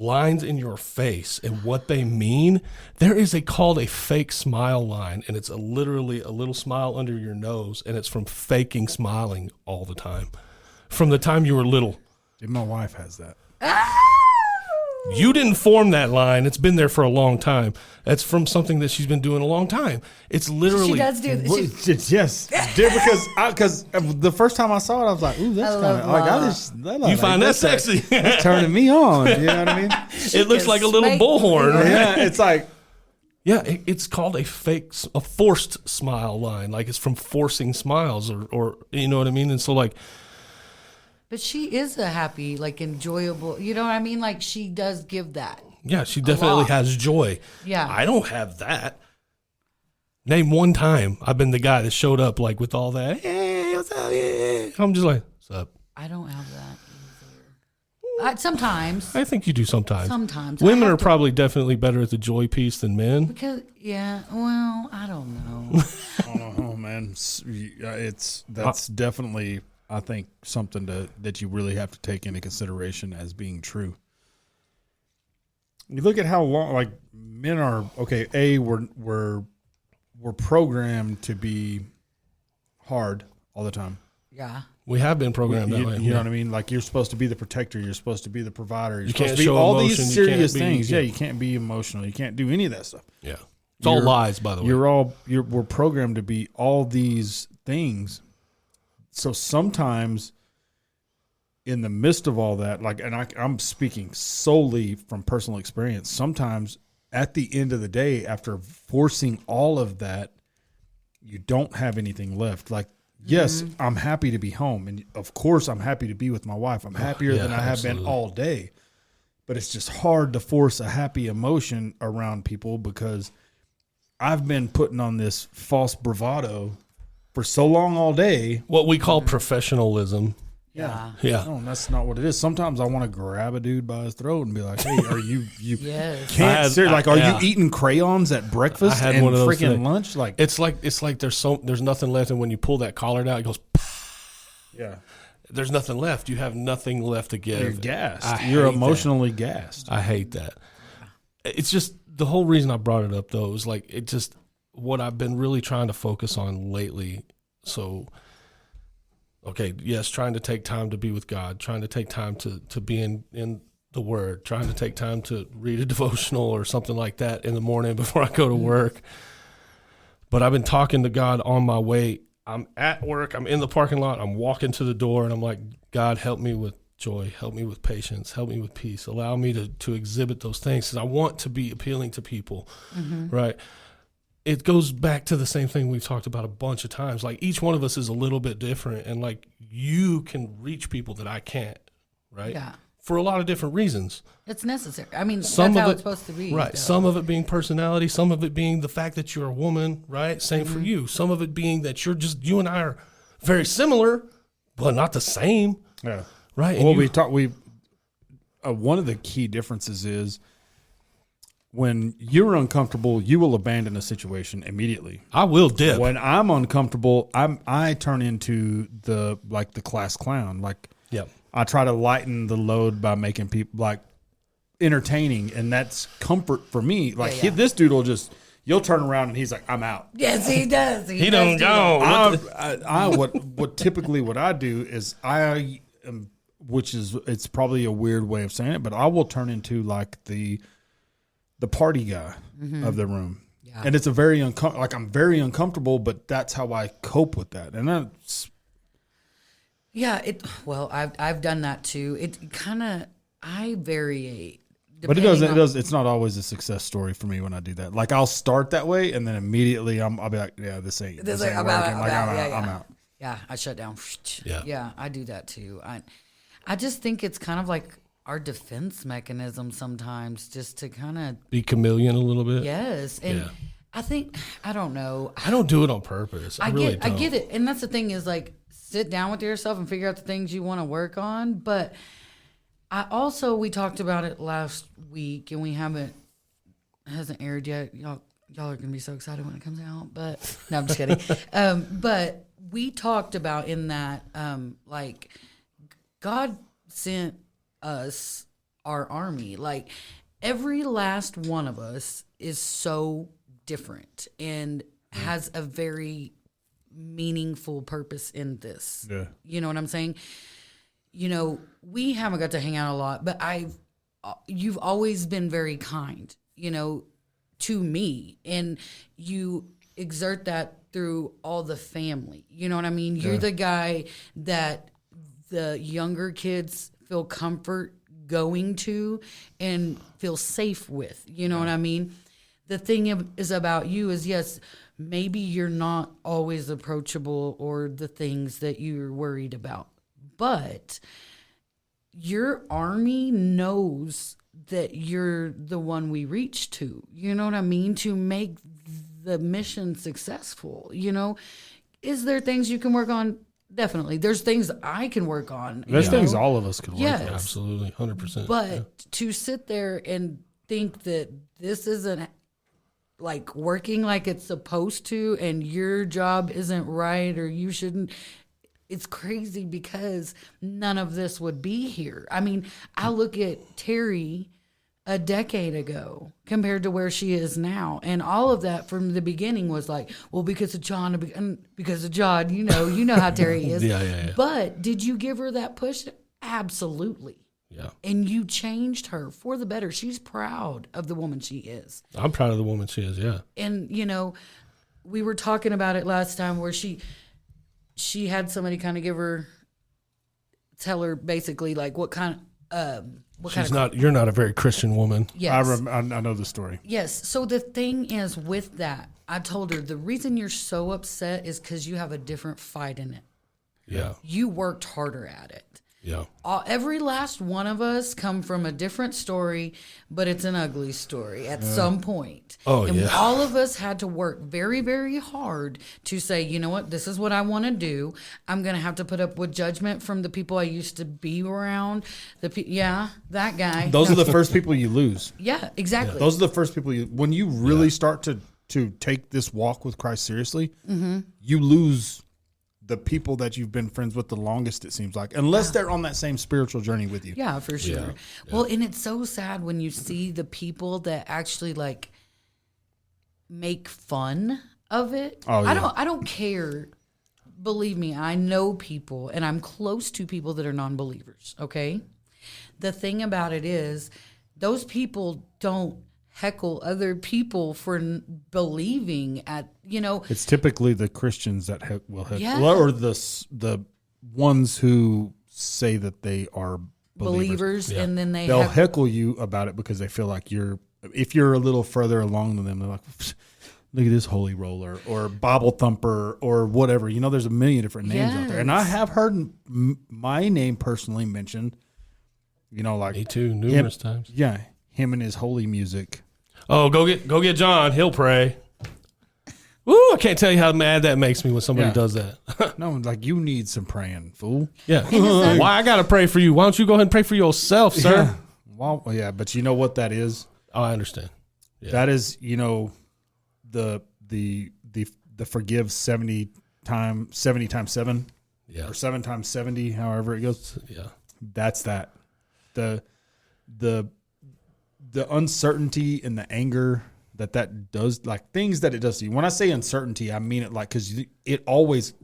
lines in your face and what they mean. There is called a fake smile line, and it's literally a little smile under your nose, and it's from faking smiling all the time. From the time you were little. Dude, my wife has that. You didn't form that line. It's been there for a long time. That's from something that she's been doing a long time. It's literally. She does do this. Yes, dude, because the first time I saw it, I was like, "Ooh, that's kind of like You find that sexy. That's turning me on." You know what I mean? It looks like a little Smake. bullhorn. Right? Yeah, it's like Yeah, it's called a forced smile line. Like it's from forcing smiles or you know what I mean? And so like. But she is a happy, like enjoyable, you know what I mean? Like she does give that. Yeah, she definitely lot. has joy. Yeah. I don't have that. Name one time I've been the guy that showed up like with all that. Hey, what's up? Yeah. I'm just like, what's up? I don't have that either. Sometimes. I think you do sometimes. Sometimes. Women I are have to- probably definitely better at the joy piece than men. Because, yeah, well, I don't know. oh man, that's definitely, I think, something that you really have to take into consideration as being true. You look at how long, like men are okay. We're programmed to be hard all the time. Yeah. We have been programmed that way. You know what I mean? Like you're supposed to be the protector. You're supposed to be the provider. You're You supposed can't to be show all emotion, these you can't serious be- things. yeah. Yeah, you can't be emotional. You can't do any of that stuff. Yeah. It's all lies, by the way. We're programmed to be all these things. So sometimes in the midst of all that, like, and I'm speaking solely from personal experience, sometimes at the end of the day, after forcing all of that, you don't have anything left. Like, yes, I'm happy to be home. And of course, I'm happy to be with my wife. I'm happier than I have been all day. But it's just hard to force a happy emotion around people because I've been putting on this false bravado for so long all day. What we call professionalism. Yeah. Yeah. No, that's not what it is. Sometimes I want to grab a dude by his throat and be like, "Hey, are you Yes. can't are you eating crayons at breakfast I had and one of those freaking things. lunch?" Like It's like there's nothing left, and when you pull that collar down, it goes. yeah, There's nothing left. You have nothing left to give. you're gassed. I You're hate emotionally gassed. I hate that. It's just the whole reason I brought it up, though, is like it just what I've been really trying to focus on lately. So, okay, yes, trying to take time to be with God, trying to take time to be in the Word, trying to take time to read a devotional or something like that in the morning before I go to work. But I've been talking to God on my way. I'm at work. I'm in the parking lot. I'm walking to the door, and I'm like, God, help me with joy. Help me with patience. Help me with peace. Allow me to exhibit those things because I want to be appealing to people, right? It goes back to the same thing we've talked about a bunch of times. Like each one of us is a little bit different, and like you can reach people that I can't, right? Yeah. For a lot of different reasons. It's necessary. I mean, Some that's of how it- it's supposed to be. Right. though. Some of it being personality, some of it being the fact that you're a woman, right? Same for you. Some of it being that you and I are very similar, but not the same, Yeah. right? And Well, you- one of the key differences is when you're uncomfortable, you will abandon a situation immediately. I will dip. When I'm uncomfortable, I turn into the class clown. Like Yep. I try to lighten the load by making people like entertaining, and that's comfort for me. Like Yeah. this dude will you'll turn around and he's like, "I'm out." Yes, he does. He don't go. What I do is it's probably a weird way of saying it, but I will turn into like the party guy of the room. Yeah. And it's a very I'm very uncomfortable, but that's how I cope with that. And that's Yeah, I've done that too. It kind of I vary. but it does. It's not always a success story for me when I do that. Like I'll start that way, and then immediately I'll be like, "Yeah, this ain't This working. ain't- I'm out, Like, I'm out, I'm yeah, out. yeah. I'm out." Yeah, I shut down. Yeah. Yeah, I do that too. I just think it's kind of like our defense mechanism sometimes, just to kind of be chameleon a little bit. Yes, and I think I don't know. I don't do it on purpose. I get it, and that's the thing is like sit down with yourself and figure out the things you want to work on. But we talked about it last week, and it hasn't aired yet. Y'all are gonna be so excited when it comes out. But no, I'm just kidding. But we talked about in that like God sent us our army. Like every last one of us is so different and has a very meaningful purpose in this. Yeah. You know what I'm saying? You know, we haven't got to hang out a lot, but you've always been very kind, you know, to me, and you exert that through all the family. You know what I mean? You're the guy that the younger kids feel comfort going to and feel safe with. You know what I mean? The thing is about you is, yes, maybe you're not always approachable or the things that you're worried about, but your army knows that you're the one we reach to. You know what I mean? To make the mission successful. You know, is there things you can work on? Definitely. There's things I can work on. There's things all of us can work on. Absolutely, 100%. But to sit there and think that this isn't like working like it's supposed to and your job isn't right or you shouldn't, it's crazy because none of this would be here. I mean, I look at Terry a decade ago compared to where she is now. And all of that from the beginning was like, well, because of John, you know how Terry is. Yeah. But did you give her that push? Absolutely. Yeah. And you changed her for the better. She's proud of the woman she is. I'm proud of the woman she is, yeah. And, you know, we were talking about it last time where she had somebody kind of tell her basically like what kind of You're not a very Christian woman. Yes. I know the story. Yes. So the thing is with that, I told her the reason you're so upset is because you have a different fight in it. Yeah. You worked harder at it. Yeah. Every last one of us come from a different story, but it's an ugly story at some point. Oh, and yeah. all of us had to work very, very hard to say, you know what, this is what I want to do. I'm going to have to put up with judgment from the people I used to be around. That guy. Those are the first people you lose. Yeah, exactly. Those are the first people when you really start to take this walk with Christ seriously, you lose the people that you've been friends with the longest, it seems like, unless they're on that same spiritual journey with you. Yeah, for sure. Yeah. Well, and it's so sad when you see the people that actually like make fun of it. Oh, yeah. I don't care. Believe me, I know people and I'm close to people that are non-believers, okay? The thing about it is those people don't heckle other people for believing at, you know. It's typically the Christians that will heckle, Yeah. or the ones who say that they are believers. Yeah. And then they'll heckle you about it because they feel like if you're a little further along than them, they're like, look at this holy roller or Bible thumper or whatever. You know, there's a million different names out there. And I have heard my name personally mentioned, you know, like Me too, numerous times. Yeah. Him and his holy music. Oh, go get John. He'll pray. Woo! I can't tell you how mad that makes me when somebody does that. No, like you need some praying, fool. Yeah. Why I gotta pray for you? Why don't you go ahead and pray for yourself, sir? Yeah. Well, yeah, but you know what that is? Oh, I understand. Yeah. That is, you know, the forgive 70 times 7. Yeah. Or 7 times 70, however it goes. Yeah. That's that. The uncertainty and the anger that does, like things that it does to you. When I say uncertainty, I mean it like, because it always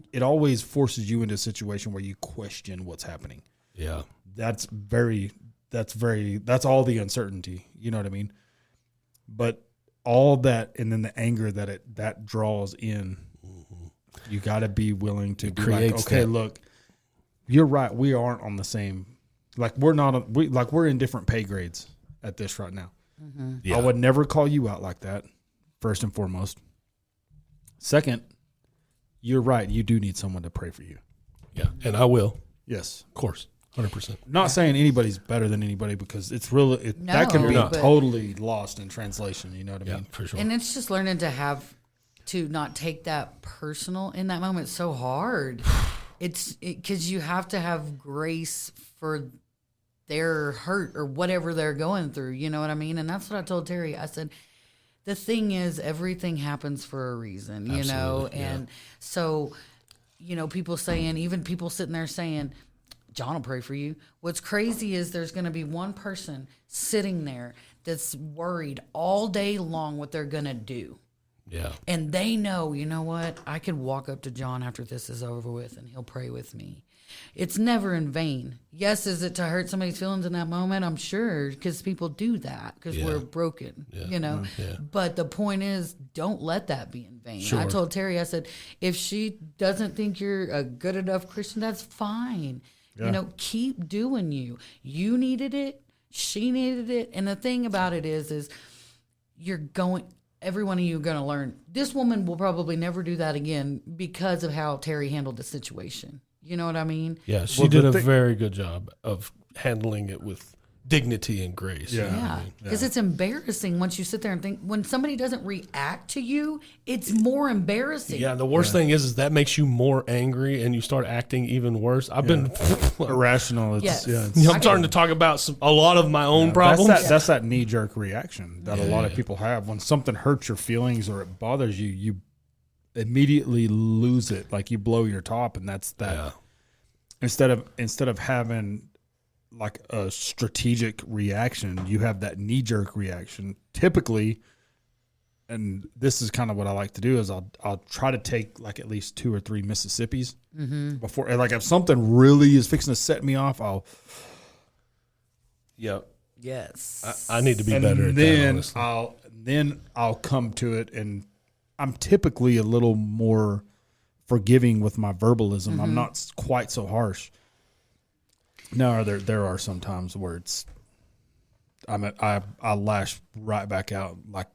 forces you into a situation where you question what's happening. Yeah. That's all the uncertainty. You know what I mean? But all that, and then the anger that draws in, you got to be willing to be like, okay, look, you're right. We aren't on the same, like we're in different pay grades at this right now. Mm-hmm. Yeah. I would never call you out like that, first and foremost. Second, you're right. You do need someone to pray for you. Yeah, and I will. Yes, of course, 100%. Not saying anybody's better than anybody because it's really that can be totally lost in translation. You know what I mean? For sure. And it's just learning to not take that personal in that moment. It's so hard. It's because you have to have grace for their hurt or whatever they're going through. You know what I mean? And that's what I told Terry. I said, the thing is, everything happens for a reason, you know? And so, you know, people sitting there saying, John will pray for you. What's crazy is there's going to be one person sitting there that's worried all day long what they're going to do. Yeah. And they know, you know what? I could walk up to John after this is over with and he'll pray with me. It's never in vain. Yes, is it to hurt somebody's feelings in that moment? I'm sure, because people do that because we're broken, you know. Yeah. But the point is, don't let that be in vain. Sure. I told Terry, I said, if she doesn't think you're a good enough Christian, that's fine. Yeah. You know, keep doing you. You needed it. She needed it. And the thing about it is every one of you are going to learn. This woman will probably never do that again because of how Terry handled the situation. You know what I mean? Yeah, she did a very good job of handling it with dignity and grace. Yeah, because it's embarrassing once you sit there and think, when somebody doesn't react to you, it's more embarrassing. Yeah, the worst thing is that makes you more angry and you start acting even worse. I've been irrational. I'm starting to talk about a lot of my own problems. That's that knee-jerk reaction that a lot of people have. When something hurts your feelings or it bothers you, you immediately lose it. Like you blow your top, and that's that. Yeah. Instead of having like a strategic reaction, you have that knee-jerk reaction typically. And this is kind of what I like to do is I'll try to take like at least 2 or 3 Mississippis before, like if something really is fixing to set me off, Yes. I need to be better at that. Then I'll come to it, and I'm typically a little more forgiving with my verbalism. I'm not quite so harsh. No, there are some times where I lash right back out like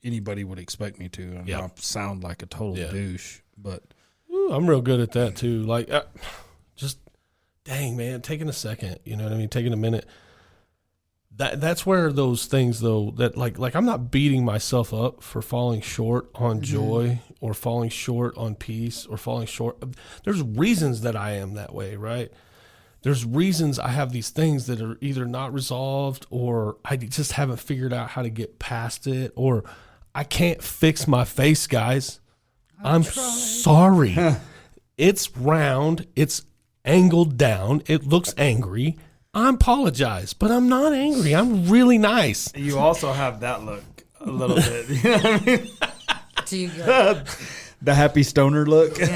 anybody would expect me to, and I sound like a total douche. But I'm real good at that too. Like, just dang man, taking a second. You know what I mean? Taking a minute. That's where those things though that like I'm not beating myself up for falling short on joy or falling short on peace or falling short. There's reasons that I am that way, right? There's reasons I have these things that are either not resolved or I just haven't figured out how to get past it, or I can't fix my face, guys. I'm sorry. It's round. It's angled down. It looks angry. I apologize, but I'm not angry. I'm really nice. You also have that look a little bit. You know what I mean? Do you go? The happy stoner look. Yeah.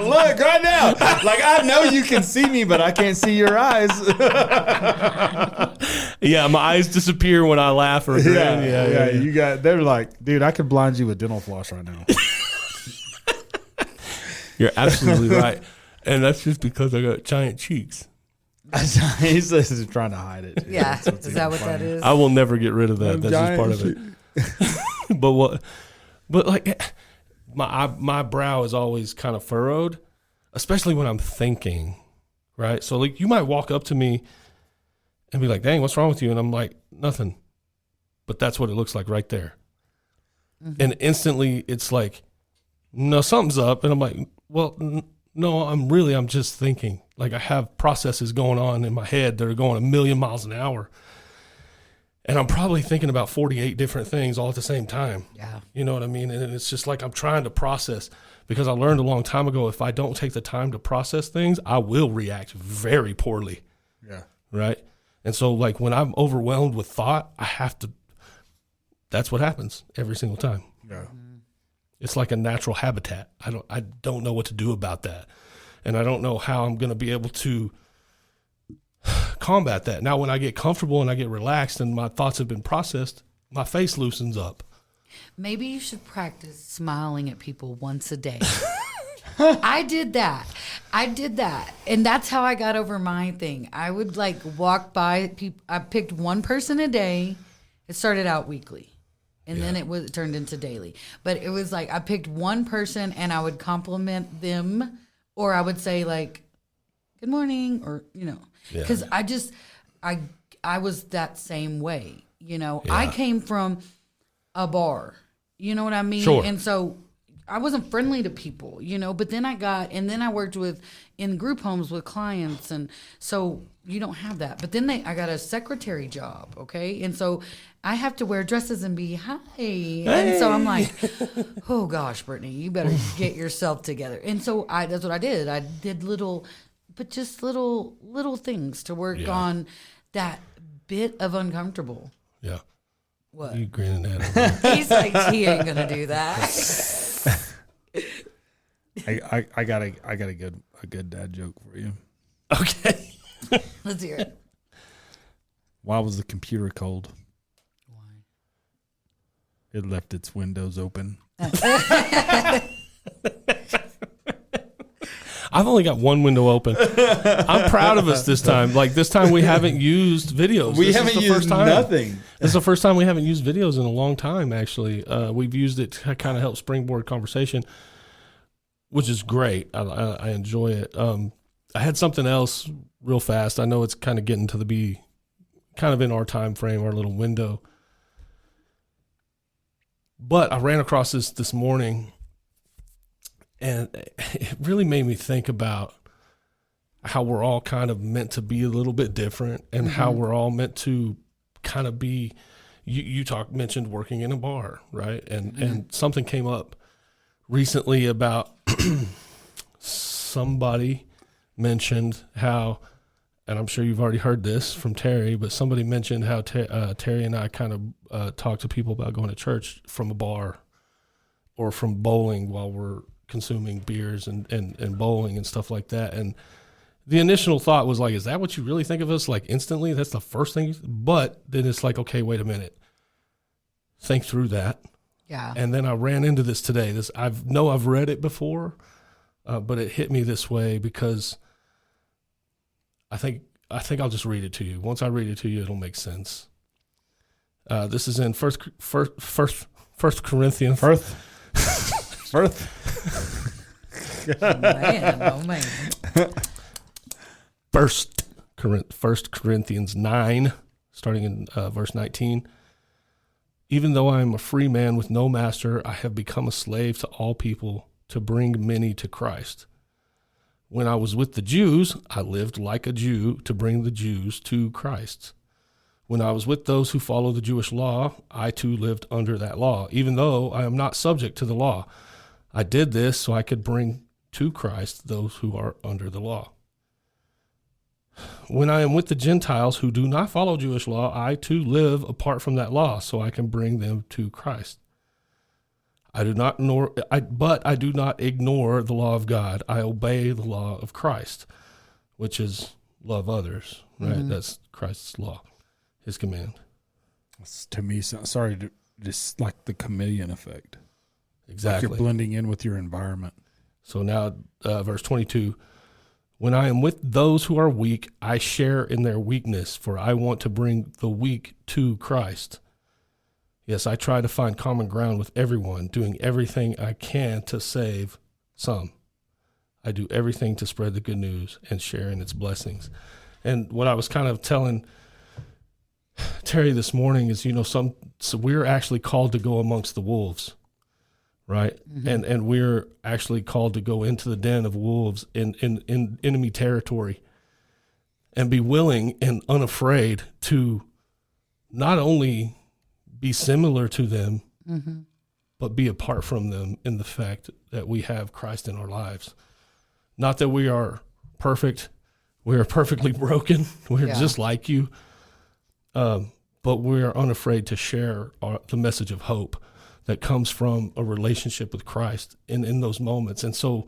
Look right now. Like I know you can see me, but I can't see your eyes. Yeah, my eyes disappear when I laugh or grin. Yeah. They're like, dude, I could blind you with dental floss right now. You're absolutely right. And that's just because I got giant cheeks. He's just trying to hide it. Yeah, is that what that is? I will never get rid of that. That's just part of it. But like my brow is always kind of furrowed, especially when I'm thinking, right? So like you might walk up to me and be like, "Dang, what's wrong with you?" And I'm like, "Nothing." But that's what it looks like right there. And instantly it's like, "No, something's up." And I'm like, "Well, no, I'm just thinking." Like I have processes going on in my head that are going a million miles an hour. And I'm probably thinking about 48 different things all at the same time. Yeah. You know what I mean? And it's just like I'm trying to process, because I learned a long time ago, if I don't take the time to process things, I will react very poorly. Yeah. Right? And so like when I'm overwhelmed with thought, that's what happens every single time. Yeah. It's like a natural habitat. I don't know what to do about that. And I don't know how I'm going to be able to combat that. Now, when I get comfortable and I get relaxed and my thoughts have been processed, my face loosens up. Maybe you should practice smiling at people once a day. I did that. And that's how I got over my thing. I would like walk by people. I picked one person a day. It started out weekly. And then it turned into daily. But it was like I picked one person and I would compliment them, or I would say like, good morning, or, because I was that same way. I came from a bar, you know what I mean? Sure. And so I wasn't friendly to people, but then I worked in group homes with clients. And so you don't have that. But then I got a secretary job. Okay. And so I have to wear dresses and be hi. And so I'm like, oh gosh, Brittany, you better get yourself together. And so that's what I did. I did little things to work on that bit of uncomfortable. Yeah. What? You grinning at him. He's like, he ain't gonna do that. I got a good dad joke for you. Okay. Let's hear it. Why was the computer cold? Why? It left its windows open. I've only got one window open. I'm proud of us this time. Like this time we haven't used videos. We haven't used nothing. This is the first time we haven't used videos in a long time, actually. We've used it to kind of help springboard conversation, which is great. I enjoy it. I had something else real fast. I know it's kind of getting to be kind of in our time frame, our little window. But I ran across this morning, and it really made me think about how we're all kind of meant to be a little bit different, and how we're all meant to kind of be. You mentioned working in a bar, right? And something came up recently about somebody mentioned how, and I'm sure you've already heard this from Terry, but somebody mentioned how Terry and I kind of talk to people about going to church from a bar or from bowling while we're consuming beers and bowling and stuff like that. And the initial thought was like, is that what you really think of us? Like instantly, that's the first thing. But then it's like, okay, wait a minute. Think through that. Yeah. And then I ran into this today. I've read it before, but it hit me this way because I think I'll just read it to you. Once I read it to you, it'll make sense. This is in First Corinthians. Oh man. First Corinthians 9, starting in verse 19. Even though I am a free man with no master, I have become a slave to all people to bring many to Christ. When I was with the Jews, I lived like a Jew to bring the Jews to Christ. When I was with those who follow the Jewish law, I too lived under that law, even though I am not subject to the law. I did this so I could bring to Christ those who are under the law. When I am with the Gentiles who do not follow Jewish law, I too live apart from that law so I can bring them to Christ. I do not ignore the law of God. I obey the law of Christ, which is love others, right? Mm-hmm. That's Christ's law, his command. It's, to me, just like the chameleon effect. Exactly. Like you're blending in with your environment. So now, verse 22, when I am with those who are weak, I share in their weakness, for I want to bring the weak to Christ. Yes, I try to find common ground with everyone, doing everything I can to save some. I do everything to spread the good news and share in its blessings. And what I was kind of telling Terry this morning is, so we're actually called to go amongst the wolves, right? Mm-hmm. And we're actually called to go into the den of wolves in enemy territory and be willing and unafraid to not only be similar to them, mm-hmm. but be apart from them in the fact that we have Christ in our lives. Not that we are perfect. We are perfectly broken. We're just like you. But we are unafraid to share the message of hope that comes from a relationship with Christ in those moments. And so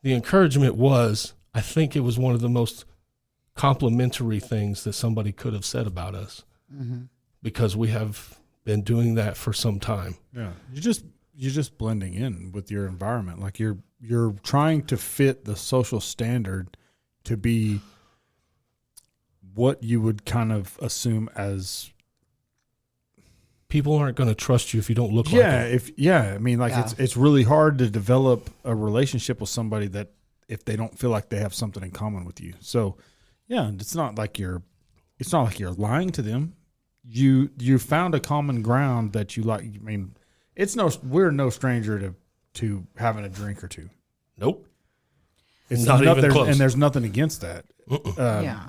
the encouragement was, I think it was one of the most complimentary things that somebody could have said about us, mm-hmm. because we have been doing that for some time. Yeah. You're just blending in with your environment. Like you're trying to fit the social standard to be what you would kind of assume as people aren't going to trust you if you don't look like them. I mean, like it's really hard to develop a relationship with somebody that if they don't feel like they have something in common with you. So, yeah, it's not like you're lying to them. You found a common ground that you like. I mean, we're no stranger to having a drink or two. Nope. It's not even close. And there's nothing against that.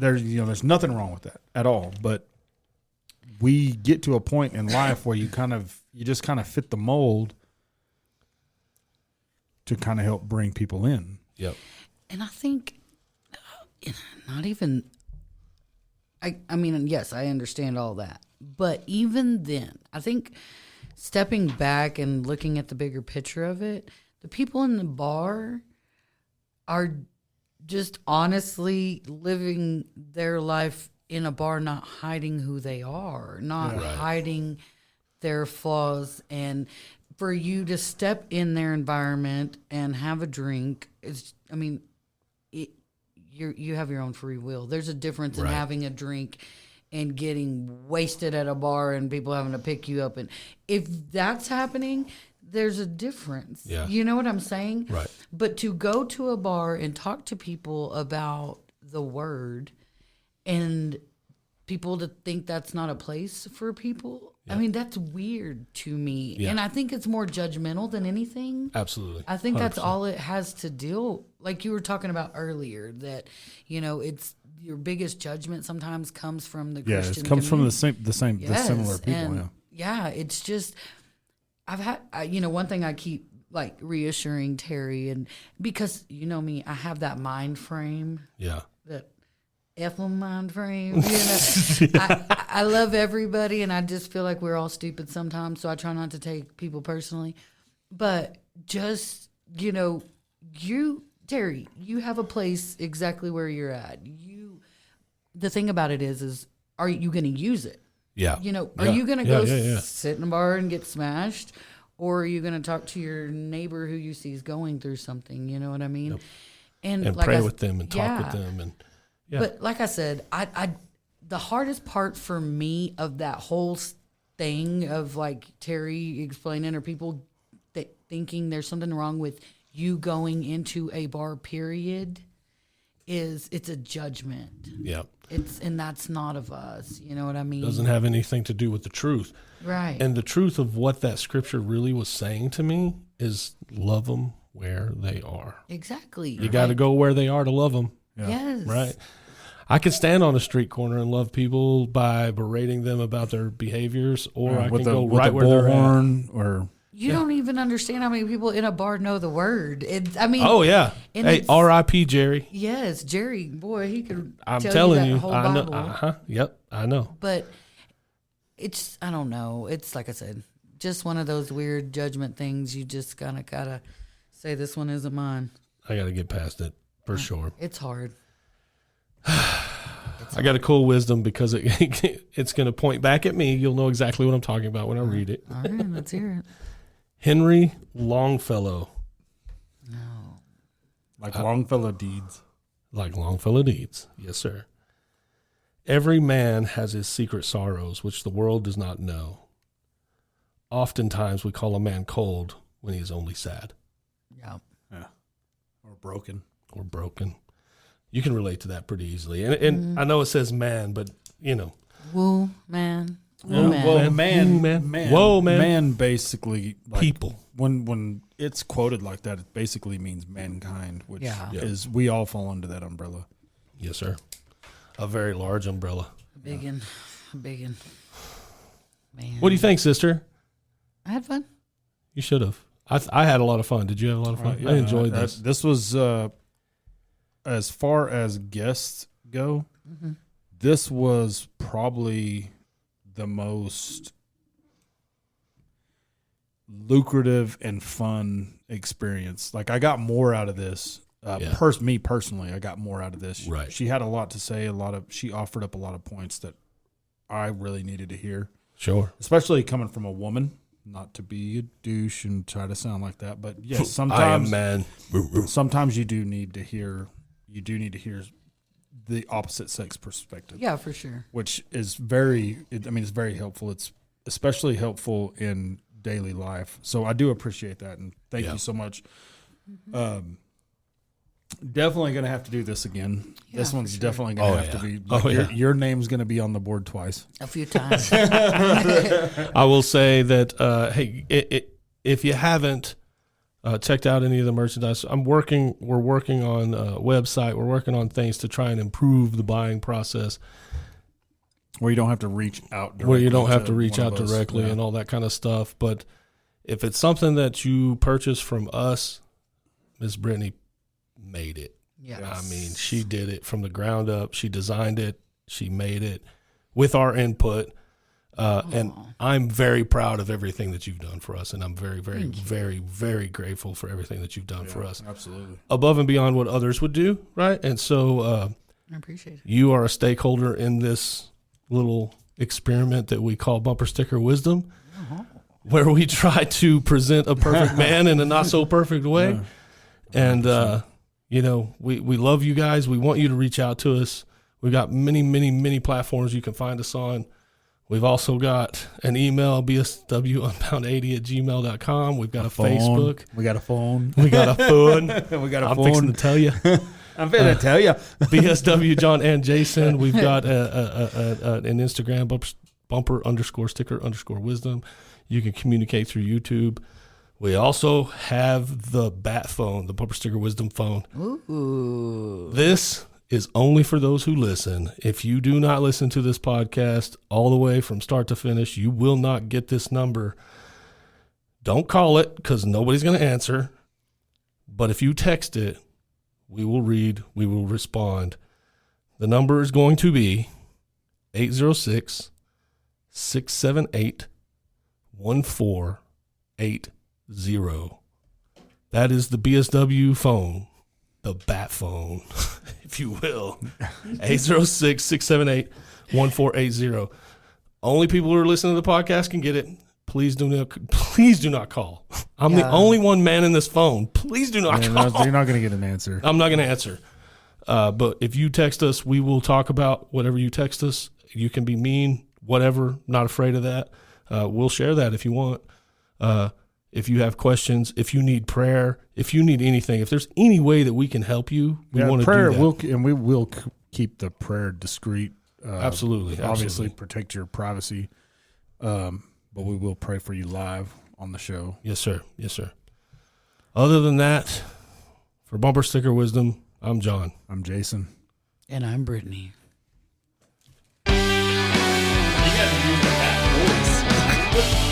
There's nothing wrong with that at all. But we get to a point in life where you just kind of fit the mold to kind of help bring people in. Yep. And I think not even, I mean, yes, I understand all that. But even then, I think stepping back and looking at the bigger picture of it, the people in the bar are just honestly living their life in a bar, not hiding who they are, not hiding their flaws. And for you to step in their environment and have a drink, you have your own free will. There's a difference in having a drink and getting wasted at a bar and people having to pick you up. And if that's happening, there's a difference. Yeah. You know what I'm saying? Right. But to go to a bar and talk to people about the word and people to think that's not a place for people, I mean, that's weird to me. Yeah. And I think it's more judgmental than anything. Absolutely. I think 100%. That's all it has to deal, like you were talking about earlier, that, it's your biggest judgment sometimes comes from the Christian it comes community. from the similar people. And it's just, I've had, one thing I keep like reassuring Terry, and because you know me, I have that mind frame. Yeah. That mind frame. I love everybody, and I just feel like we're all stupid sometimes, so I try not to take people personally. But just, you, Terry, you have a place exactly where you're at. The thing about it is are you going to use it? Yeah. Are you going to go sit in a bar and get smashed? Or are you going to talk to your neighbor who you see is going through something? You know what I mean? Yep. And like pray with them and talk with them. And But like I said, I the hardest part for me of that whole thing of like Terry explaining or people thinking there's something wrong with you going into a bar, period, is it's a judgment. Yeah. And that's not of us. You know what I mean? Doesn't have anything to do with the truth. Right. And the truth of what that scripture really was saying to me is love them where they are. Exactly. You got to go where they are to love them. Yeah. Yes. Right. I can stand on a street corner and love people by berating them about their behaviors, or I can go right where they're at. Or you don't even understand how many people in a bar know the word. Oh yeah. Hey, R.I.P. Jerry. Yes, Jerry. Boy, he could. I'm telling you, whole I know. Bible. Yep, I know. But it's, I don't know. It's like I said, just one of those weird judgment things. You just gotta say this one isn't mine. I got to get past it for sure. It's hard. I got a cool wisdom because it's going to point back at me. You'll know exactly what I'm talking about when I read it. All right, let's hear it. Henry Longfellow. No. Like Longfellow deeds. Like Longfellow deeds. Yes, sir. Every man has his secret sorrows, which the world does not know. Oftentimes we call a man cold when he is only sad. Yeah. Or broken. You can relate to that pretty easily. And I know it says man, but, Woo, man. Man basically, like, people. When it's quoted like that, it basically means mankind, which is, we all fall under that umbrella. Yes, sir. A very large umbrella. Big one. Man. What do you think, sister? I had fun. You should have. I had a lot of fun. Did you have a lot of fun? I enjoyed this. This was, as far as guests go, this was probably the most lucrative and fun experience. Like, I got more out of this. Me personally, I got more out of this. Right. She had a lot to say. She offered up a lot of points that I really needed to hear. Sure. Especially coming from a woman. Not to be a douche and try to sound like that, but yes, sometimes I am man. Sometimes you do need to hear the opposite sex perspective. Yeah, for sure. Which is very, it's very helpful. It's especially helpful in daily life. So I do appreciate that, and thank you so much. Definitely going to have to do this again. This one's definitely going to have to be. Your name's going to be on the board twice. A few times. I will say that, hey, if you haven't checked out any of the merchandise, we're working on a website. We're working on things to try and improve the buying process. Where you don't have to reach out directly. Where you don't have to reach out directly and all that kind of stuff. But if it's something that you purchase from us, Miss Brittany made it. Yes. I mean, she did it from the ground up. She designed it. She made it with our input. And I'm very proud of everything that you've done for us. And I'm very, very, very, very grateful for everything that you've done for us. Absolutely. Above and beyond what others would do, right? And so I appreciate it. You are a stakeholder in this little experiment that we call Bumper Sticker Wisdom, where we try to present a perfect man in a not so perfect way. And, we love you guys. We want you to reach out to us. We've got many, many, many platforms you can find us on. We've also got an email, bswunbound80@gmail.com. We've got a Facebook. We got a phone. We got a phone. I'm fixing to tell you. I'm going to tell you. BSW, John and Jason. We've got an Instagram, bumper_sticker_wisdom. You can communicate through YouTube. We also have the bat phone, the Bumper Sticker Wisdom phone. Ooh. This is only for those who listen. If you do not listen to this podcast all the way from start to finish, you will not get this number. Don't call it because nobody's going to answer. But if you text it, we will read, we will respond. The number is going to be 806-678-1480. That is the BSW phone, the bat phone, if you will. 806-678-1480. Only people who are listening to the podcast can get it. Please do not call. I'm the only one manning this phone. Please do not call. You're not going to get an answer. I'm not going to answer. But if you text us, we will talk about whatever you text us. You can be mean, whatever. Not afraid of that. We'll share that if you want. If you have questions, if you need prayer, if you need anything, if there's any way that we can help you, we want to do that. And we will keep the prayer discreet. Absolutely. Obviously, protect your privacy. But we will pray for you live on the show. Yes, sir. Yes, sir. Other than that, for Bumper Sticker Wisdom, I'm John. I'm Jason. And I'm Brittany. You got to use that voice.